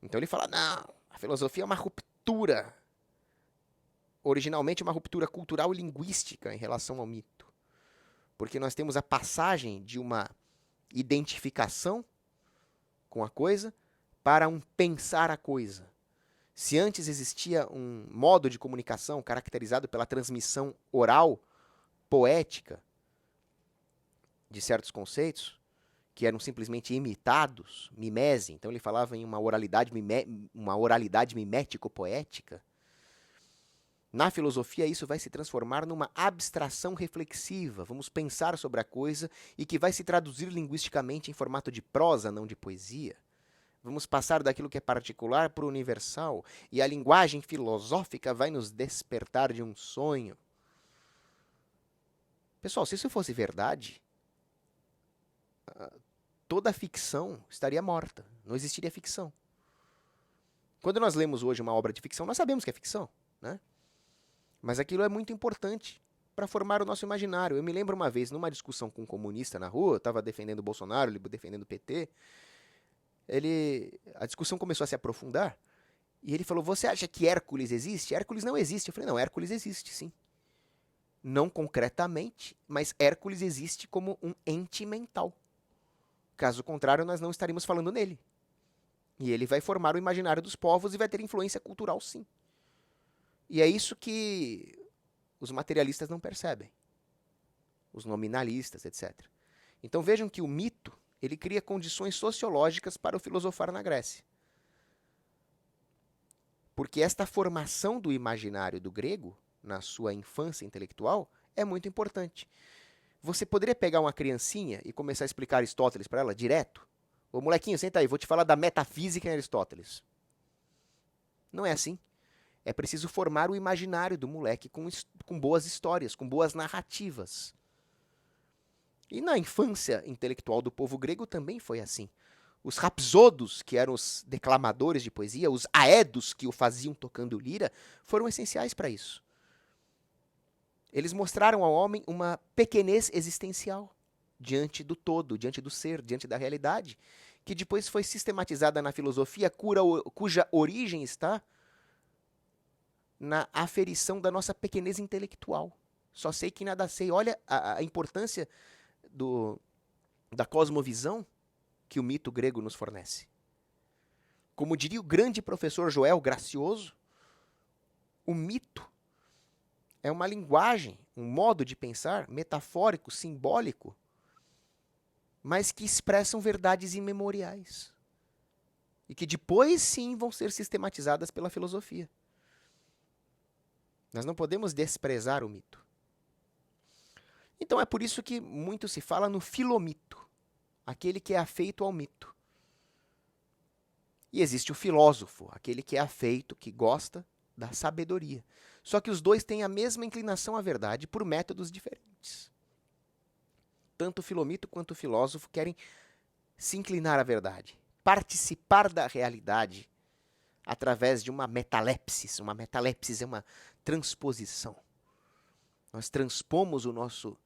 Então ele fala, não, a filosofia é uma ruptura, originalmente uma ruptura cultural e linguística em relação ao mito. Porque nós temos a passagem de uma identificação com a coisa para um pensar a coisa. Se antes existia um modo de comunicação caracterizado pela transmissão oral, poética, de certos conceitos, que eram simplesmente imitados, mimese, então ele falava em uma oralidade mimético-poética. Na filosofia, isso vai se transformar numa abstração reflexiva. Vamos pensar sobre a coisa e que vai se traduzir linguisticamente em formato de prosa, não de poesia. Vamos passar daquilo que é particular para o universal. E a linguagem filosófica vai nos despertar de um sonho. Pessoal, se isso fosse verdade, toda a ficção estaria morta. Não existiria ficção. Quando nós lemos hoje uma obra de ficção, nós sabemos que é ficção, né? Mas aquilo é muito importante para formar o nosso imaginário. Eu me lembro uma vez, numa discussão com um comunista na rua, eu estava defendendo o Bolsonaro, ele defendendo o PT, a discussão começou a se aprofundar, e ele falou, você acha que Hércules existe? Hércules não existe. Eu falei, não, Hércules existe, sim. Não concretamente, mas Hércules existe como um ente mental. Caso contrário, nós não estaríamos falando nele. E ele vai formar o imaginário dos povos e vai ter influência cultural, sim. E é isso que os materialistas não percebem. Os nominalistas, etc. Então vejam que o mito, ele cria condições sociológicas para o filosofar na Grécia. Porque esta formação do imaginário do grego, na sua infância intelectual, é muito importante. Você poderia pegar uma criancinha e começar a explicar Aristóteles para ela direto? Ô molequinho, senta aí, vou te falar da metafísica em Aristóteles. Não é assim. É preciso formar o imaginário do moleque com boas histórias, com boas narrativas. E na infância intelectual do povo grego também foi assim. Os rapsodos, que eram os declamadores de poesia, os aedos que o faziam tocando lira, foram essenciais para isso. Eles mostraram ao homem uma pequenez existencial diante do todo, diante do ser, diante da realidade, que depois foi sistematizada na filosofia, cuja origem está na aferição da nossa pequenez intelectual. Só sei que nada sei. Olha a importância da cosmovisão que o mito grego nos fornece. Como diria o grande professor Joel Gracioso, o mito é uma linguagem, um modo de pensar metafórico, simbólico, mas que expressam verdades imemoriais. E que depois, sim, vão ser sistematizadas pela filosofia. Nós não podemos desprezar o mito. Então é por isso que muito se fala no filomito, aquele que é afeito ao mito. E existe o filósofo, aquele que é afeito, que gosta da sabedoria. Só que os dois têm a mesma inclinação à verdade por métodos diferentes. Tanto o filomito quanto o filósofo querem se inclinar à verdade, participar da realidade através de uma metalepsis. Uma metalepsis é uma transposição. Nós transpomos o nosso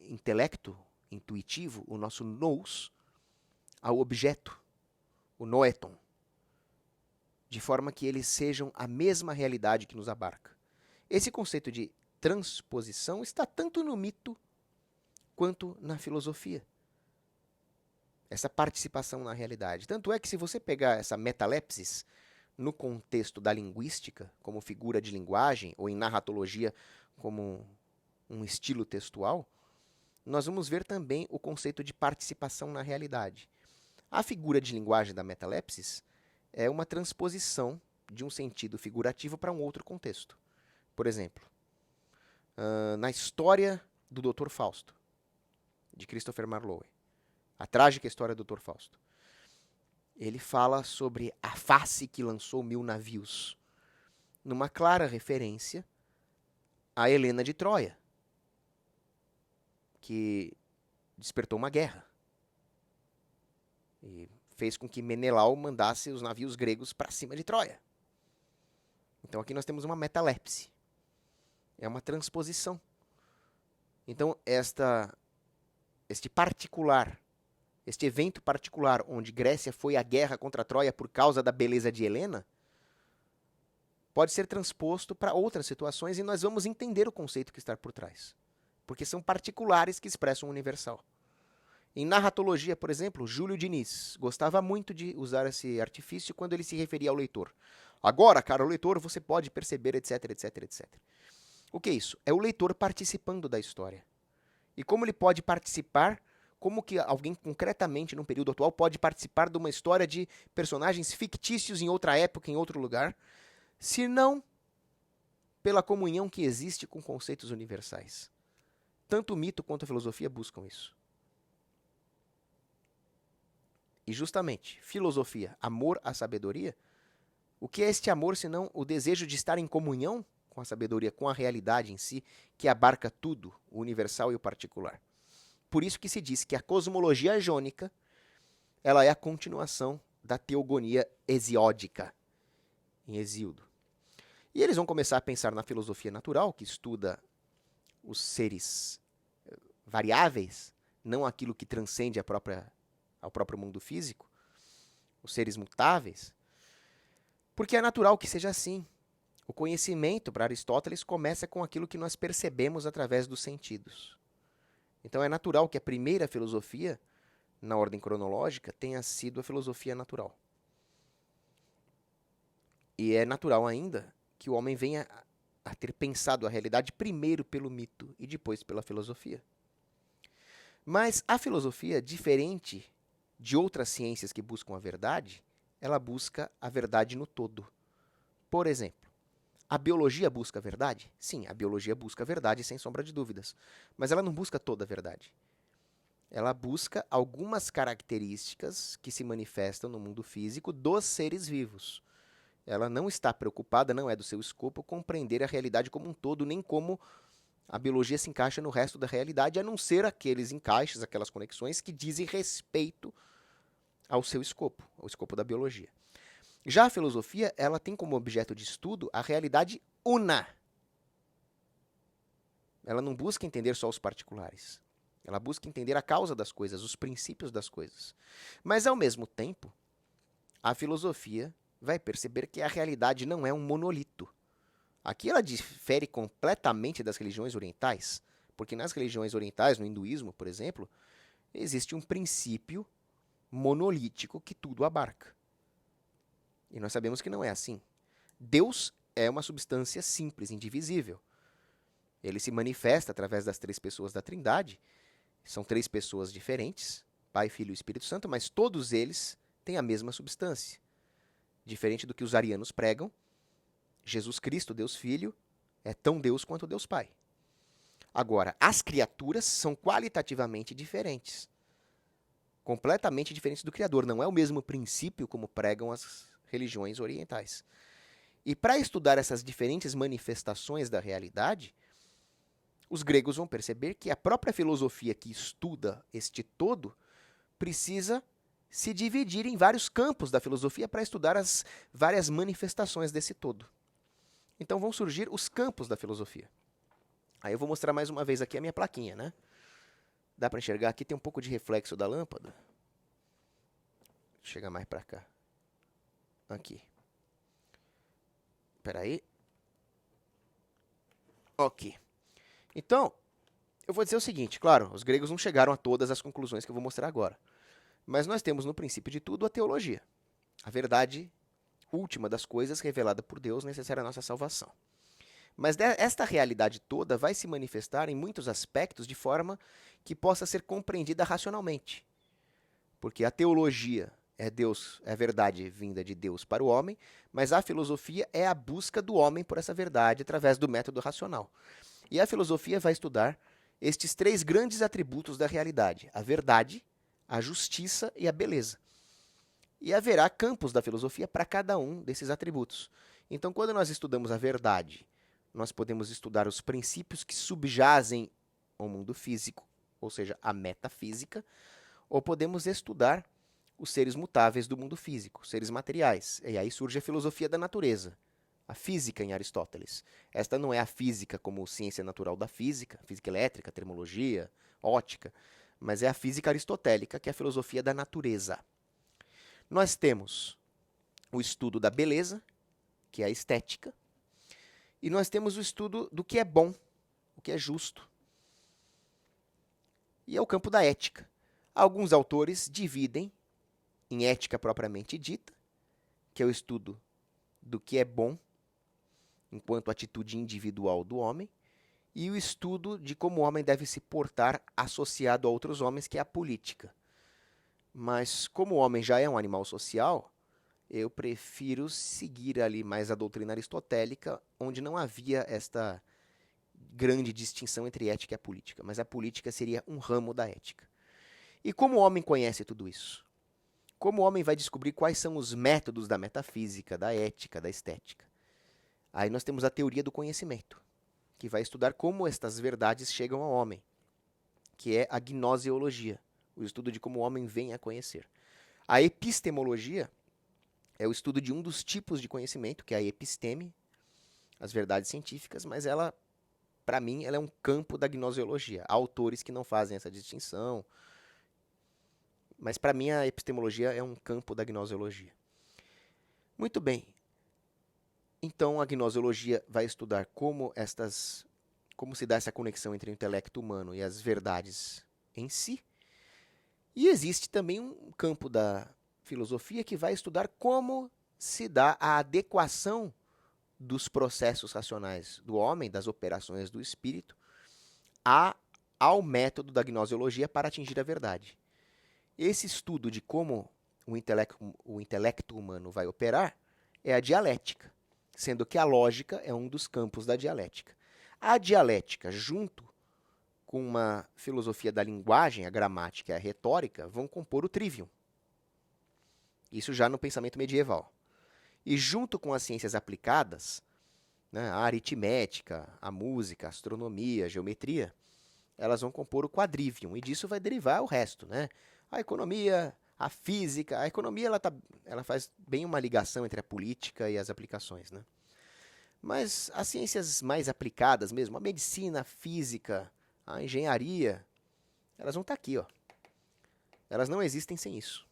intelecto intuitivo, o nosso nous, ao objeto, o noeton, de forma que eles sejam a mesma realidade que nos abarca. Esse conceito de transposição está tanto no mito quanto na filosofia. Essa participação na realidade. Tanto é que se você pegar essa metalepsis no contexto da linguística, como figura de linguagem, ou em narratologia como um estilo textual, nós vamos ver também o conceito de participação na realidade. A figura de linguagem da metalepsis é uma transposição de um sentido figurativo para um outro contexto. Por exemplo, na história do Dr. Fausto, de Christopher Marlowe, a trágica história do Dr. Fausto, ele fala sobre a face que lançou 1000 navios, numa clara referência a Helena de Troia, que despertou uma guerra e fez com que Menelau mandasse os navios gregos para cima de Troia. Então aqui nós temos uma metalepse, é uma transposição. Então este evento particular onde Grécia foi à guerra contra Troia por causa da beleza de Helena, pode ser transposto para outras situações e nós vamos entender o conceito que está por trás. Porque são particulares que expressam o universal. Em narratologia, por exemplo, Júlio Diniz gostava muito de usar esse artifício quando ele se referia ao leitor. Agora, caro leitor, você pode perceber, etc, etc, etc. O que é isso? É o leitor participando da história. E como ele pode participar, como que alguém concretamente, num período atual, pode participar de uma história de personagens fictícios em outra época, em outro lugar, se não pela comunhão que existe com conceitos universais. Tanto o mito quanto a filosofia buscam isso. E justamente, filosofia, amor à sabedoria, o que é este amor senão o desejo de estar em comunhão com a sabedoria, com a realidade em si, que abarca tudo, o universal e o particular. Por isso que se diz que a cosmologia jônica, ela é a continuação da teogonia hesiódica, em Hesíodo. E eles vão começar a pensar na filosofia natural, que estuda os seres variáveis, não aquilo que transcende ao próprio mundo físico, os seres mutáveis, porque é natural que seja assim. O conhecimento, para Aristóteles, começa com aquilo que nós percebemos através dos sentidos. Então é natural que a primeira filosofia, na ordem cronológica, tenha sido a filosofia natural. E é natural ainda que o homem venha a ter pensado a realidade primeiro pelo mito e depois pela filosofia. Mas a filosofia, diferente de outras ciências que buscam a verdade, ela busca a verdade no todo. Por exemplo, a biologia busca a verdade? Sim, a biologia busca a verdade, sem sombra de dúvidas. Mas ela não busca toda a verdade. Ela busca algumas características que se manifestam no mundo físico dos seres vivos. Ela não está preocupada, não é do seu escopo, compreender a realidade como um todo, nem como a biologia se encaixa no resto da realidade, a não ser aqueles encaixes, aquelas conexões que dizem respeito ao seu escopo, ao escopo da biologia. Já a filosofia, ela tem como objeto de estudo a realidade una. Ela não busca entender só os particulares. Ela busca entender a causa das coisas, os princípios das coisas. Mas, ao mesmo tempo, a filosofia vai perceber que a realidade não é um monolito. Aqui ela difere completamente das religiões orientais, porque nas religiões orientais, no hinduísmo, por exemplo, existe um princípio monolítico que tudo abarca. E nós sabemos que não é assim. Deus é uma substância simples, indivisível. Ele se manifesta através das 3 pessoas da Trindade. São 3 pessoas diferentes, Pai, Filho e Espírito Santo, mas todos eles têm a mesma substância. Diferente do que os arianos pregam, Jesus Cristo, Deus Filho, É tão Deus quanto Deus Pai. Agora, as criaturas são qualitativamente diferentes. Completamente diferentes do Criador. Não é o mesmo princípio como pregam as religiões orientais. E para estudar essas diferentes manifestações da realidade, os gregos vão perceber que a própria filosofia que estuda este todo precisa se dividir em vários campos da filosofia para estudar as várias manifestações desse todo. Então vão surgir os campos da filosofia. Aí eu vou mostrar mais uma vez aqui a minha plaquinha, né? Dá para enxergar aqui, tem um pouco de reflexo da lâmpada. Deixa eu chegar mais para cá. Aqui. Espera aí. Ok. Então, eu vou dizer o seguinte, claro, os gregos não chegaram a todas as conclusões que eu vou mostrar agora. Mas nós temos no princípio de tudo a teologia. A verdade última das coisas revelada por Deus necessária à nossa salvação. Mas esta realidade toda vai se manifestar em muitos aspectos de forma que possa ser compreendida racionalmente. Porque a teologia é Deus, é a verdade vinda de Deus para o homem, mas a filosofia é a busca do homem por essa verdade através do método racional. E a filosofia vai estudar estes três grandes atributos da realidade: a verdade, a justiça e a beleza. E haverá campos da filosofia para cada um desses atributos. Então, quando nós estudamos a verdade, nós podemos estudar os princípios que subjazem ao mundo físico, ou seja, a metafísica, ou podemos estudar os seres mutáveis do mundo físico, seres materiais. E aí surge a filosofia da natureza, a física em Aristóteles. Esta não é a física como ciência natural da física, física elétrica, termologia, ótica, mas é a física aristotélica, que é a filosofia da natureza. Nós temos o estudo da beleza, que é a estética, e nós temos o estudo do que é bom, o que é justo. E é o campo da ética. Alguns autores dividem em ética propriamente dita, que é o estudo do que é bom, enquanto atitude individual do homem, e o estudo de como o homem deve se portar associado a outros homens, que é a política. Mas como o homem já é um animal social, eu prefiro seguir ali mais a doutrina aristotélica, onde não havia esta grande distinção entre ética e a política, mas a política seria um ramo da ética. E como o homem conhece tudo isso? Como o homem vai descobrir quais são os métodos da metafísica, da ética, da estética? Aí nós temos a teoria do conhecimento, que vai estudar como estas verdades chegam ao homem, que é a gnoseologia, o estudo de como o homem vem a conhecer. A epistemologia é o estudo de um dos tipos de conhecimento, que é a episteme, as verdades científicas, mas ela, para mim, ela é um campo da gnoseologia. Há autores que não fazem essa distinção, mas para mim a epistemologia é um campo da gnoseologia. Muito bem. Então a gnoseologia vai estudar como se dá essa conexão entre o intelecto humano e as verdades em si. E existe também um campo da filosofia que vai estudar como se dá a adequação dos processos racionais do homem, das operações do espírito, ao método da gnoseologia para atingir a verdade. Esse estudo de como o intelecto humano vai operar é a dialética, sendo que a lógica é um dos campos da dialética. A dialética, junto com uma filosofia da linguagem, a gramática e a retórica, vão compor o trivium. Isso já no pensamento medieval. E junto com as ciências aplicadas, né, a aritmética, a música, a astronomia, a geometria, elas vão compor o quadrivium, e disso vai derivar o resto, né? A economia, a física. A economia ela faz bem uma ligação entre a política e as aplicações, né? Mas as ciências mais aplicadas mesmo, a medicina, a física, a engenharia, elas vão estar aqui, ó. Elas não existem sem isso.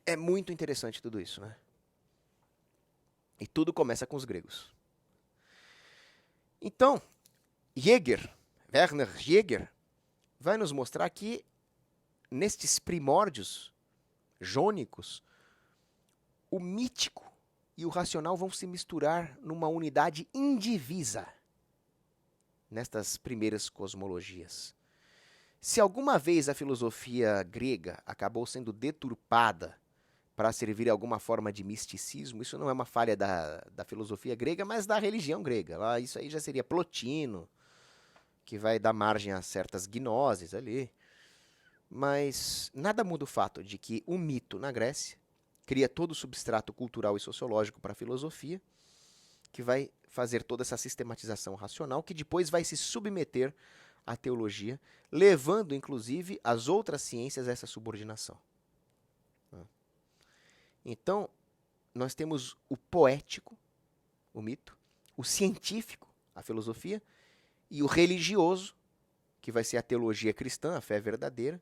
É muito interessante tudo isso, né? E tudo começa com os gregos. Então, Werner Jäger, vai nos mostrar que nestes primórdios jônicos, o mítico e o racional vão se misturar numa unidade indivisa nestas primeiras cosmologias. Se alguma vez a filosofia grega acabou sendo deturpada para servir a alguma forma de misticismo. Isso não é uma falha da filosofia grega, mas da religião grega. Lá, isso aí já seria Plotino, que vai dar margem a certas gnoses ali. Mas nada muda o fato de que o mito na Grécia cria todo o substrato cultural e sociológico para a filosofia, que vai fazer toda essa sistematização racional, que depois vai se submeter à teologia, levando inclusive as outras ciências a essa subordinação. Então, nós temos o poético, o mito, o científico, a filosofia, e o religioso, que vai ser a teologia cristã, a fé verdadeira,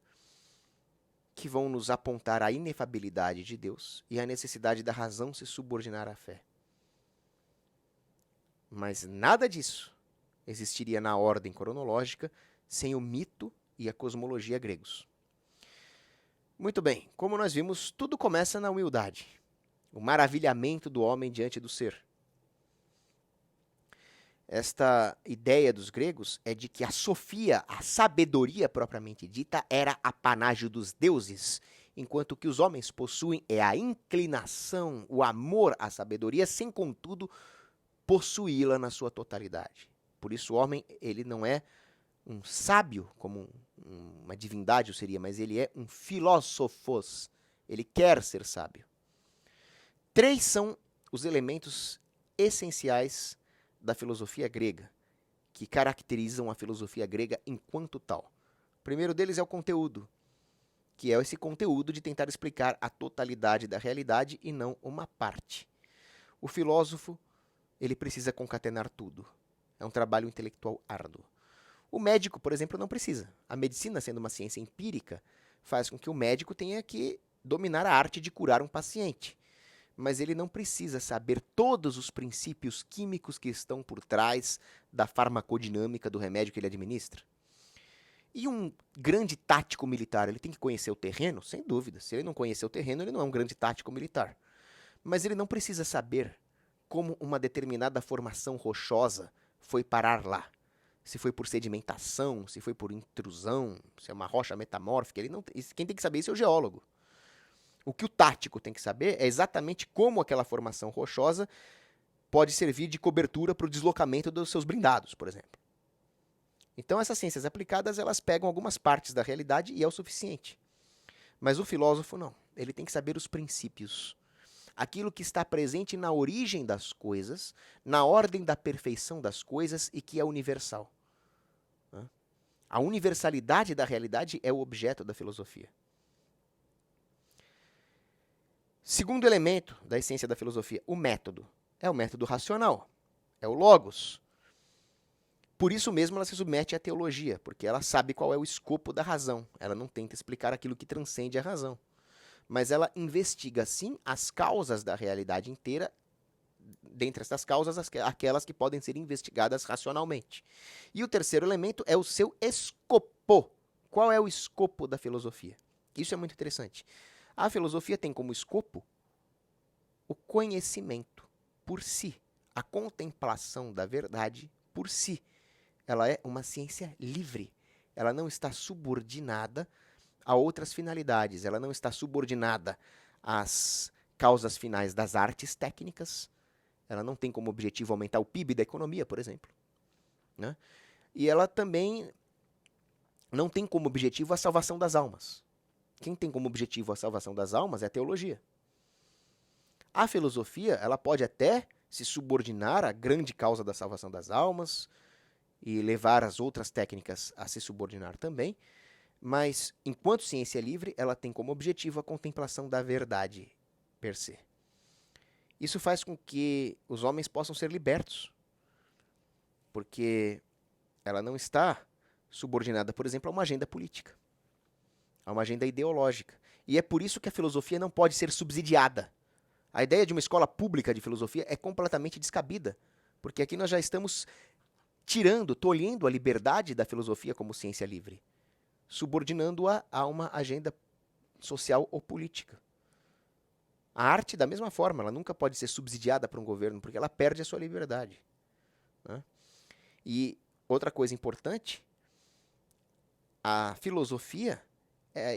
que vão nos apontar a inefabilidade de Deus e a necessidade da razão se subordinar à fé. Mas nada disso existiria na ordem cronológica sem o mito e a cosmologia gregos. Muito bem, como nós vimos, tudo começa na humildade, o maravilhamento do homem diante do ser. Esta ideia dos gregos é de que a sofia, a sabedoria propriamente dita, era apanágio dos deuses, enquanto o que os homens possuem é a inclinação, o amor à sabedoria, sem contudo possuí-la na sua totalidade. Por isso o homem, ele não é um sábio, como uma divindade seria, mas ele é um filósofos. Ele quer ser sábio. 3 são os elementos essenciais da filosofia grega, que caracterizam a filosofia grega enquanto tal. O primeiro deles é o conteúdo, que é esse conteúdo de tentar explicar a totalidade da realidade e não uma parte. O filósofo, ele precisa concatenar tudo. É um trabalho intelectual árduo. O médico, por exemplo, não precisa. A medicina, sendo uma ciência empírica, faz com que o médico tenha que dominar a arte de curar um paciente. Mas ele não precisa saber todos os princípios químicos que estão por trás da farmacodinâmica do remédio que ele administra. E um grande tático militar, ele tem que conhecer o terreno? Sem dúvida. Se ele não conhecer o terreno, ele não é um grande tático militar. Mas ele não precisa saber como uma determinada formação rochosa foi parar lá. Se foi por sedimentação, se foi por intrusão, se é uma rocha metamórfica. Quem tem que saber isso é o geólogo. O que o tático tem que saber é exatamente como aquela formação rochosa pode servir de cobertura para o deslocamento dos seus blindados, por exemplo. Então essas ciências aplicadas, elas pegam algumas partes da realidade e é o suficiente. Mas o filósofo não. Ele tem que saber os princípios. Aquilo que está presente na origem das coisas, na ordem da perfeição das coisas e que é universal. A universalidade da realidade é o objeto da filosofia. Segundo elemento da essência da filosofia, o método. É o método racional, é o logos. Por isso mesmo ela se submete à teologia, porque ela sabe qual é o escopo da razão. Ela não tenta explicar aquilo que transcende a razão. Mas ela investiga, sim, as causas da realidade inteira, dentre essas causas, aquelas que podem ser investigadas racionalmente. E o terceiro elemento é o seu escopo. Qual é o escopo da filosofia? Isso é muito interessante. A filosofia tem como escopo o conhecimento por si, a contemplação da verdade por si. Ela é uma ciência livre. Ela não está subordinada a outras finalidades. Ela não está subordinada às causas finais das artes técnicas. Ela não tem como objetivo aumentar o PIB da economia, por exemplo. Né? E ela também não tem como objetivo a salvação das almas. Quem tem como objetivo a salvação das almas é a teologia. A filosofia, ela pode até se subordinar à grande causa da salvação das almas e levar as outras técnicas a se subordinar também, mas, enquanto ciência livre, ela tem como objetivo a contemplação da verdade per se. Isso faz com que os homens possam ser libertos, porque ela não está subordinada, por exemplo, a uma agenda política, a uma agenda ideológica. E é por isso que a filosofia não pode ser subsidiada. A ideia de uma escola pública de filosofia é completamente descabida, porque aqui nós já estamos tolhendo a liberdade da filosofia como ciência livre, subordinando-a a uma agenda social ou política. A arte, da mesma forma, ela nunca pode ser subsidiada por um governo, porque ela perde a sua liberdade. Né? E outra coisa importante, a filosofia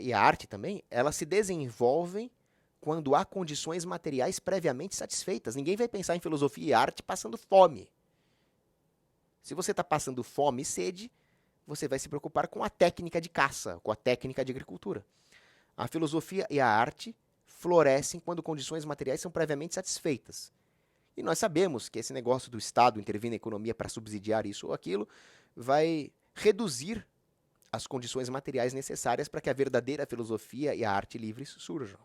e a arte também, elas se desenvolvem quando há condições materiais previamente satisfeitas. Ninguém vai pensar em filosofia e arte passando fome. Se você está passando fome e sede, você vai se preocupar com a técnica de caça, com a técnica de agricultura. A filosofia e a arte florescem quando condições materiais são previamente satisfeitas. E nós sabemos que esse negócio do Estado intervir na economia para subsidiar isso ou aquilo vai reduzir as condições materiais necessárias para que a verdadeira filosofia e a arte livres surjam.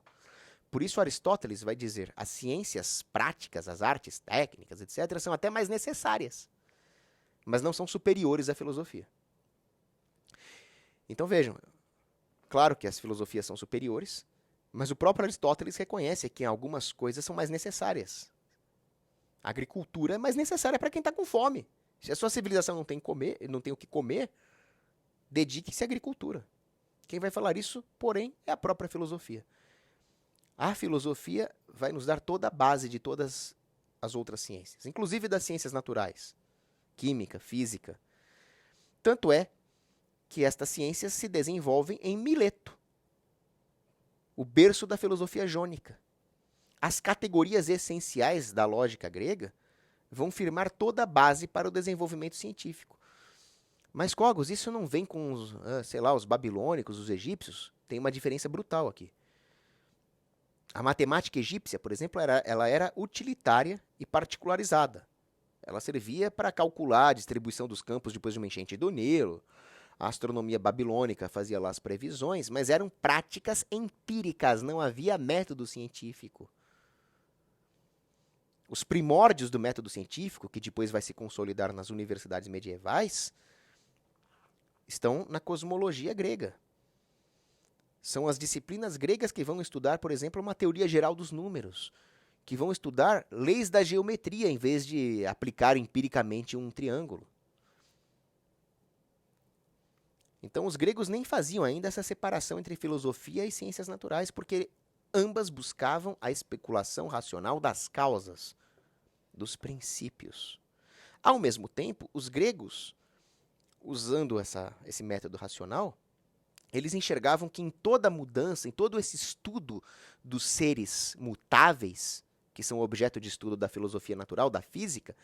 Por isso Aristóteles vai dizer, as ciências práticas, as artes técnicas, etc., são até mais necessárias, mas não são superiores à filosofia. Então vejam, claro que as filosofias são superiores, mas o próprio Aristóteles reconhece que algumas coisas são mais necessárias. A agricultura é mais necessária para quem está com fome. Se a sua civilização não tem o que comer, dedique-se à agricultura. Quem vai falar isso, porém, é a própria filosofia. A filosofia vai nos dar toda a base de todas as outras ciências, inclusive das ciências naturais, química, física. Tanto é que estas ciências se desenvolvem em Mileto, o berço da filosofia jônica. As categorias essenciais da lógica grega vão firmar toda a base para o desenvolvimento científico. Mas, Cogos, isso não vem com os babilônicos, os egípcios? Tem uma diferença brutal aqui. A matemática egípcia, por exemplo, ela era utilitária e particularizada. Ela servia para calcular a distribuição dos campos depois de uma enchente do Nilo. A astronomia babilônica fazia lá as previsões, mas eram práticas empíricas, não havia método científico. Os primórdios do método científico, que depois vai se consolidar nas universidades medievais, estão na cosmologia grega. São as disciplinas gregas que vão estudar, por exemplo, uma teoria geral dos números, que vão estudar leis da geometria em vez de aplicar empiricamente um triângulo. Então, os gregos nem faziam ainda essa separação entre filosofia e ciências naturais, porque ambas buscavam a especulação racional das causas, dos princípios. Ao mesmo tempo, os gregos, usando esse método racional, eles enxergavam que em toda mudança, em todo esse estudo dos seres mutáveis, que são objeto de estudo da filosofia natural, da física,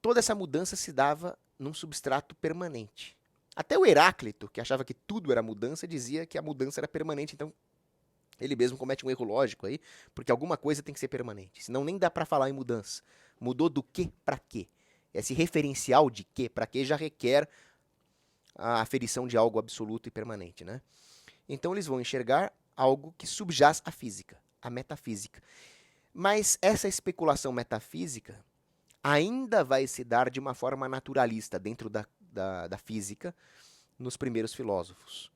toda essa mudança se dava num substrato permanente. Até o Heráclito, que achava que tudo era mudança, dizia que a mudança era permanente. Então, ele mesmo comete um erro lógico aí, porque alguma coisa tem que ser permanente. Senão nem dá para falar em mudança. Mudou do que para quê? Esse referencial de que para quê já requer a aferição de algo absoluto e permanente, né? Então, eles vão enxergar algo que subjaz à física, a metafísica. Mas essa especulação metafísica ainda vai se dar de uma forma naturalista dentro da física nos primeiros filósofos.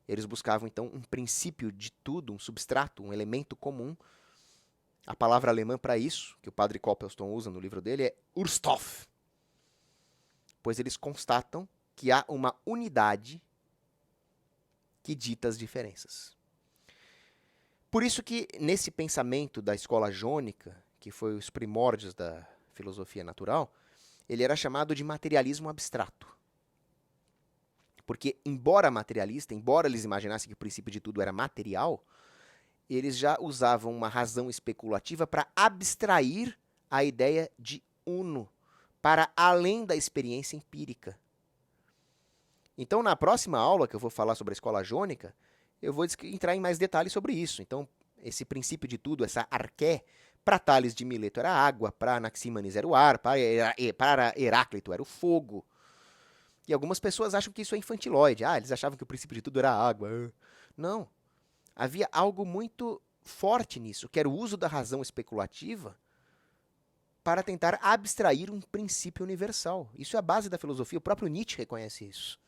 Eles buscavam, então, um princípio de tudo, um substrato, um elemento comum. A palavra alemã para isso, que o padre Coppelston usa no livro dele, é Urstoff. Pois eles constatam que há uma unidade que dita as diferenças. Por isso que, nesse pensamento da escola jônica, que foi os primórdios da filosofia natural, ele era chamado de materialismo abstrato. Porque, embora materialista, embora eles imaginassem que o princípio de tudo era material, eles já usavam uma razão especulativa para abstrair a ideia de uno, para além da experiência empírica. Então, na próxima aula, que eu vou falar sobre a escola jônica, eu vou entrar em mais detalhes sobre isso. Então, esse princípio de tudo, essa arqué, para Tales de Mileto era água, para Anaxímenes era o ar, para Heráclito era o fogo. E algumas pessoas acham que isso é infantilóide. Eles achavam que o princípio de tudo era água. Não. Havia algo muito forte nisso, que era o uso da razão especulativa para tentar abstrair um princípio universal. Isso é a base da filosofia. O próprio Nietzsche reconhece isso.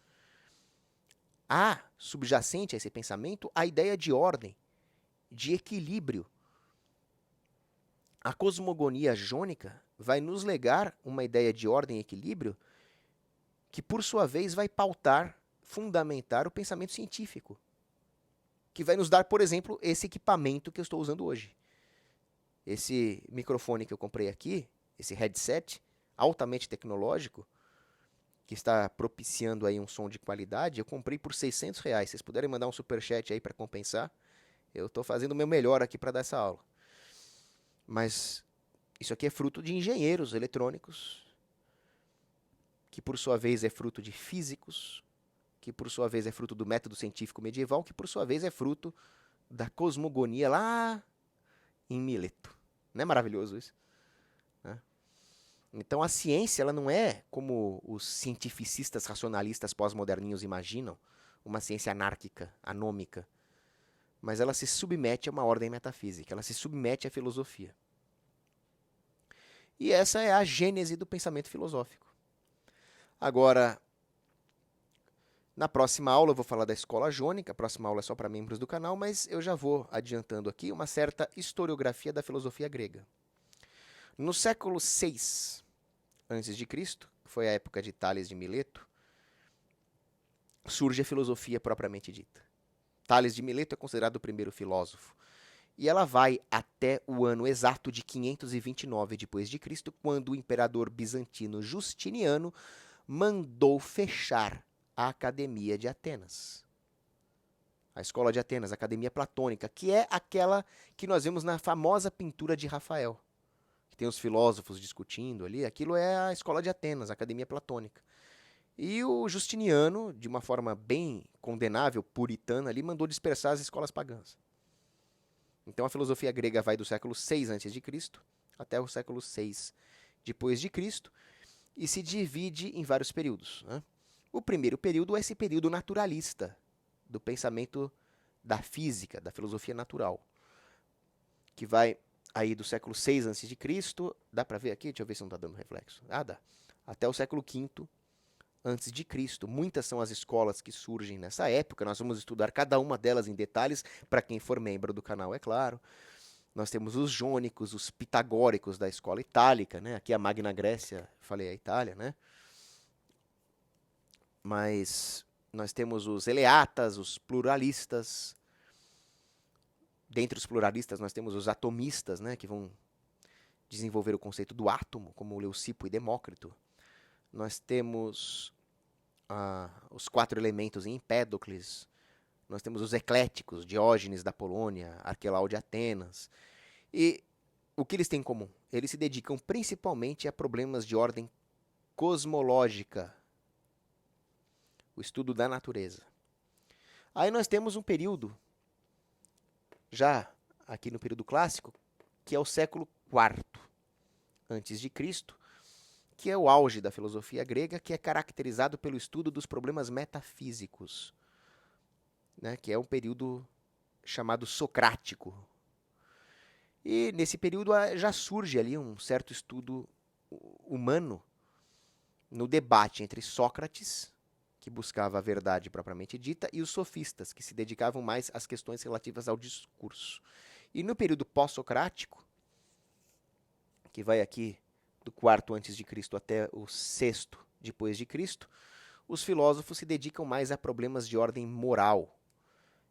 Há, subjacente a esse pensamento, a ideia de ordem, de equilíbrio. A cosmogonia jônica vai nos legar uma ideia de ordem e equilíbrio que, por sua vez, vai pautar, fundamentar o pensamento científico, que vai nos dar, por exemplo, esse equipamento que eu estou usando hoje. Esse microfone que eu comprei aqui, esse headset altamente tecnológico, que está propiciando aí um som de qualidade, eu comprei por R$600. Vocês puderem mandar um superchat aí para compensar, Eu estou fazendo o meu melhor aqui para dar essa aula. Mas isso aqui é fruto de engenheiros eletrônicos, que por sua vez é fruto de físicos, que por sua vez é fruto do método científico medieval, que por sua vez é fruto da cosmogonia lá em Mileto. Não é maravilhoso isso? Né? Então a ciência ela não é como os cientificistas racionalistas pós-moderninhos imaginam, uma ciência anárquica, anômica, mas ela se submete a uma ordem metafísica, ela se submete à filosofia. E essa é a gênese do pensamento filosófico. Agora, na próxima aula eu vou falar da escola jônica, a próxima aula é só para membros do canal, mas eu já vou adiantando aqui uma certa historiografia da filosofia grega. No século VI a.C., que foi a época de Tales de Mileto, surge a filosofia propriamente dita. Tales de Mileto é considerado o primeiro filósofo. E ela vai até o ano exato de 529 d.C., quando o imperador bizantino Justiniano mandou fechar a Academia de Atenas. A Escola de Atenas, a Academia Platônica, que é aquela que nós vemos na famosa pintura de Rafael, que tem os filósofos discutindo ali. Aquilo é a Escola de Atenas, a Academia Platônica. E o Justiniano, de uma forma bem condenável, puritana, ali, mandou dispersar as escolas pagãs. Então a filosofia grega vai do século VI a.C. até o século VI depois de Cristo e se divide em vários períodos. Né? O primeiro período é esse período naturalista do pensamento da física, da filosofia natural, que vai aí do século VI a.C., dá para ver aqui? Deixa eu ver se não está dando reflexo. Ah, dá. Até o século V antes de Cristo. Muitas são as escolas que surgem nessa época. Nós vamos estudar cada uma delas em detalhes, para quem for membro do canal, é claro. Nós temos os jônicos, os pitagóricos da escola itálica, né? Aqui a Magna Grécia, falei a Itália, né? Mas nós temos os eleatas, os pluralistas. Dentre os pluralistas nós temos os atomistas, né? Que vão desenvolver o conceito do átomo, como Leucipo e Demócrito. Nós temos os quatro elementos em Empédocles. Nós temos os ecléticos, Diógenes da Polônia, Arquelau de Atenas. E o que eles têm em comum? Eles se dedicam principalmente a problemas de ordem cosmológica, o estudo da natureza. Aí nós temos um período, já aqui no período clássico, que é o século IV antes de Cristo, que é o auge da filosofia grega, que é caracterizado pelo estudo dos problemas metafísicos, né, que é um período chamado socrático. E nesse período já surge ali um certo estudo humano no debate entre Sócrates, que buscava a verdade propriamente dita, e os sofistas, que se dedicavam mais às questões relativas ao discurso. E no período pós-socrático, que vai aqui do IV a.C. até o VI depois de Cristo, os filósofos se dedicam mais a problemas de ordem moral.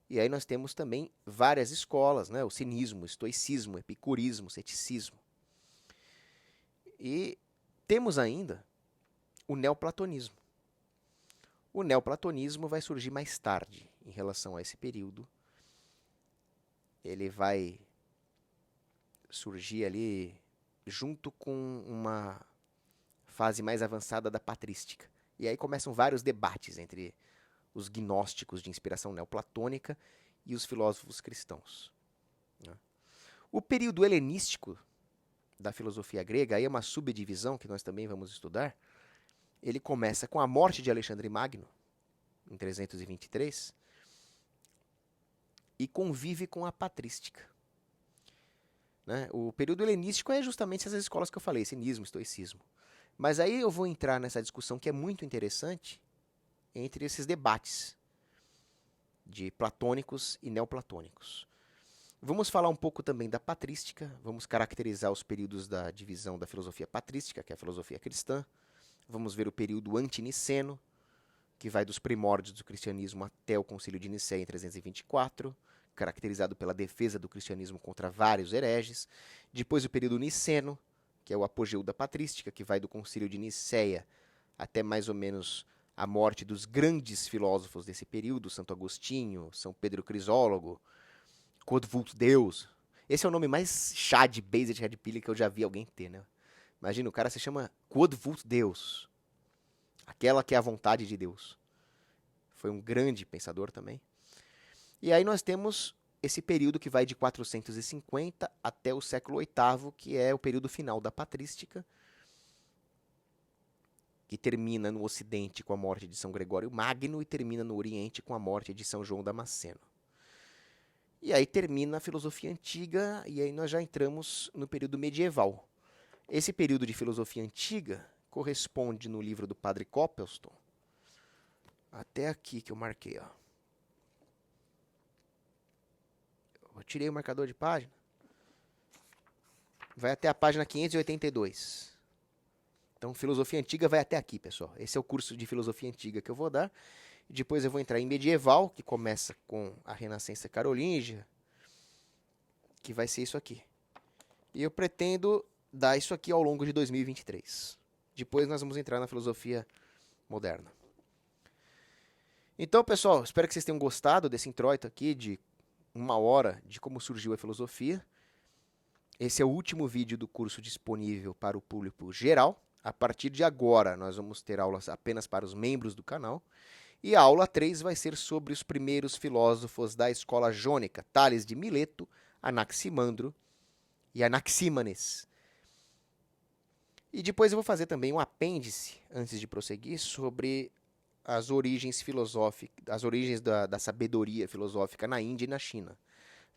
E aí nós temos também várias escolas, né? O cinismo, o estoicismo, o epicurismo, o ceticismo. E temos ainda o neoplatonismo. O neoplatonismo vai surgir mais tarde em relação a esse período. Ele vai surgir ali junto com uma fase mais avançada da patrística. E aí começam vários debates entre os gnósticos de inspiração neoplatônica e os filósofos cristãos. O período helenístico da filosofia grega, aí é uma subdivisão que nós também vamos estudar. Ele começa com a morte de Alexandre Magno, em 323, e convive com a patrística. Né? O período helenístico é justamente essas escolas que eu falei, cinismo, estoicismo. Mas aí eu vou entrar nessa discussão que é muito interessante entre esses debates de platônicos e neoplatônicos. Vamos falar um pouco também da patrística, vamos caracterizar os períodos da divisão da filosofia patrística, que é a filosofia cristã. Vamos ver o período antiniceno, que vai dos primórdios do cristianismo até o Concílio de Nicéia em 324, caracterizado pela defesa do cristianismo contra vários hereges. Depois o período niceno, que é o apogeu da patrística, que vai do Concílio de Nicéia até mais ou menos a morte dos grandes filósofos desse período, Santo Agostinho, São Pedro Crisólogo, Quod vult Deus. Esse é o nome mais chá de Based Red Pill que eu já vi alguém ter, né? Imagina, o cara se chama Quod vult Deus. Aquela que é a vontade de Deus. Foi um grande pensador também. E aí nós temos esse período que vai de 450 até o século VIII, que é o período final da patrística, que termina no Ocidente com a morte de São Gregório Magno e termina no Oriente com a morte de São João Damasceno. E aí termina a filosofia antiga, e aí nós já entramos no período medieval. Esse período de filosofia antiga corresponde no livro do Padre Coppelston, até aqui que eu marquei, ó. Eu tirei o marcador de página. Vai até a página 582. Então, filosofia antiga vai até aqui, pessoal. Esse é o curso de filosofia antiga que eu vou dar. Depois eu vou entrar em medieval, que começa com a Renascença Carolíngia, que vai ser isso aqui. E eu pretendo dar isso aqui ao longo de 2023. Depois nós vamos entrar na filosofia moderna. Então, pessoal, espero que vocês tenham gostado desse introito aqui de 1 hora de como surgiu a filosofia. Esse é o último vídeo do curso disponível para o público geral. A partir de agora, nós vamos ter aulas apenas para os membros do canal. E a aula 3 vai ser sobre os primeiros filósofos da escola jônica, Tales de Mileto, Anaximandro e Anaxímenes. E depois eu vou fazer também um apêndice, antes de prosseguir, sobre as origens filosóficas, as origens da sabedoria filosófica na Índia e na China.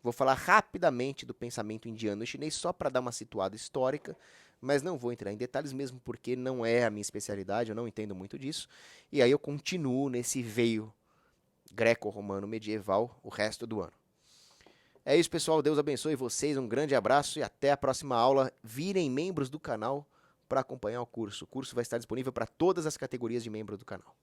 Vou falar rapidamente do pensamento indiano e chinês só para dar uma situada histórica, mas não vou entrar em detalhes mesmo porque não é a minha especialidade, eu não entendo muito disso. E aí eu continuo nesse veio greco-romano medieval o resto do ano. É isso, pessoal. Deus abençoe vocês, um grande abraço e até a próxima aula. Virem membros do canal para acompanhar o curso. O curso vai estar disponível para todas as categorias de membros do canal.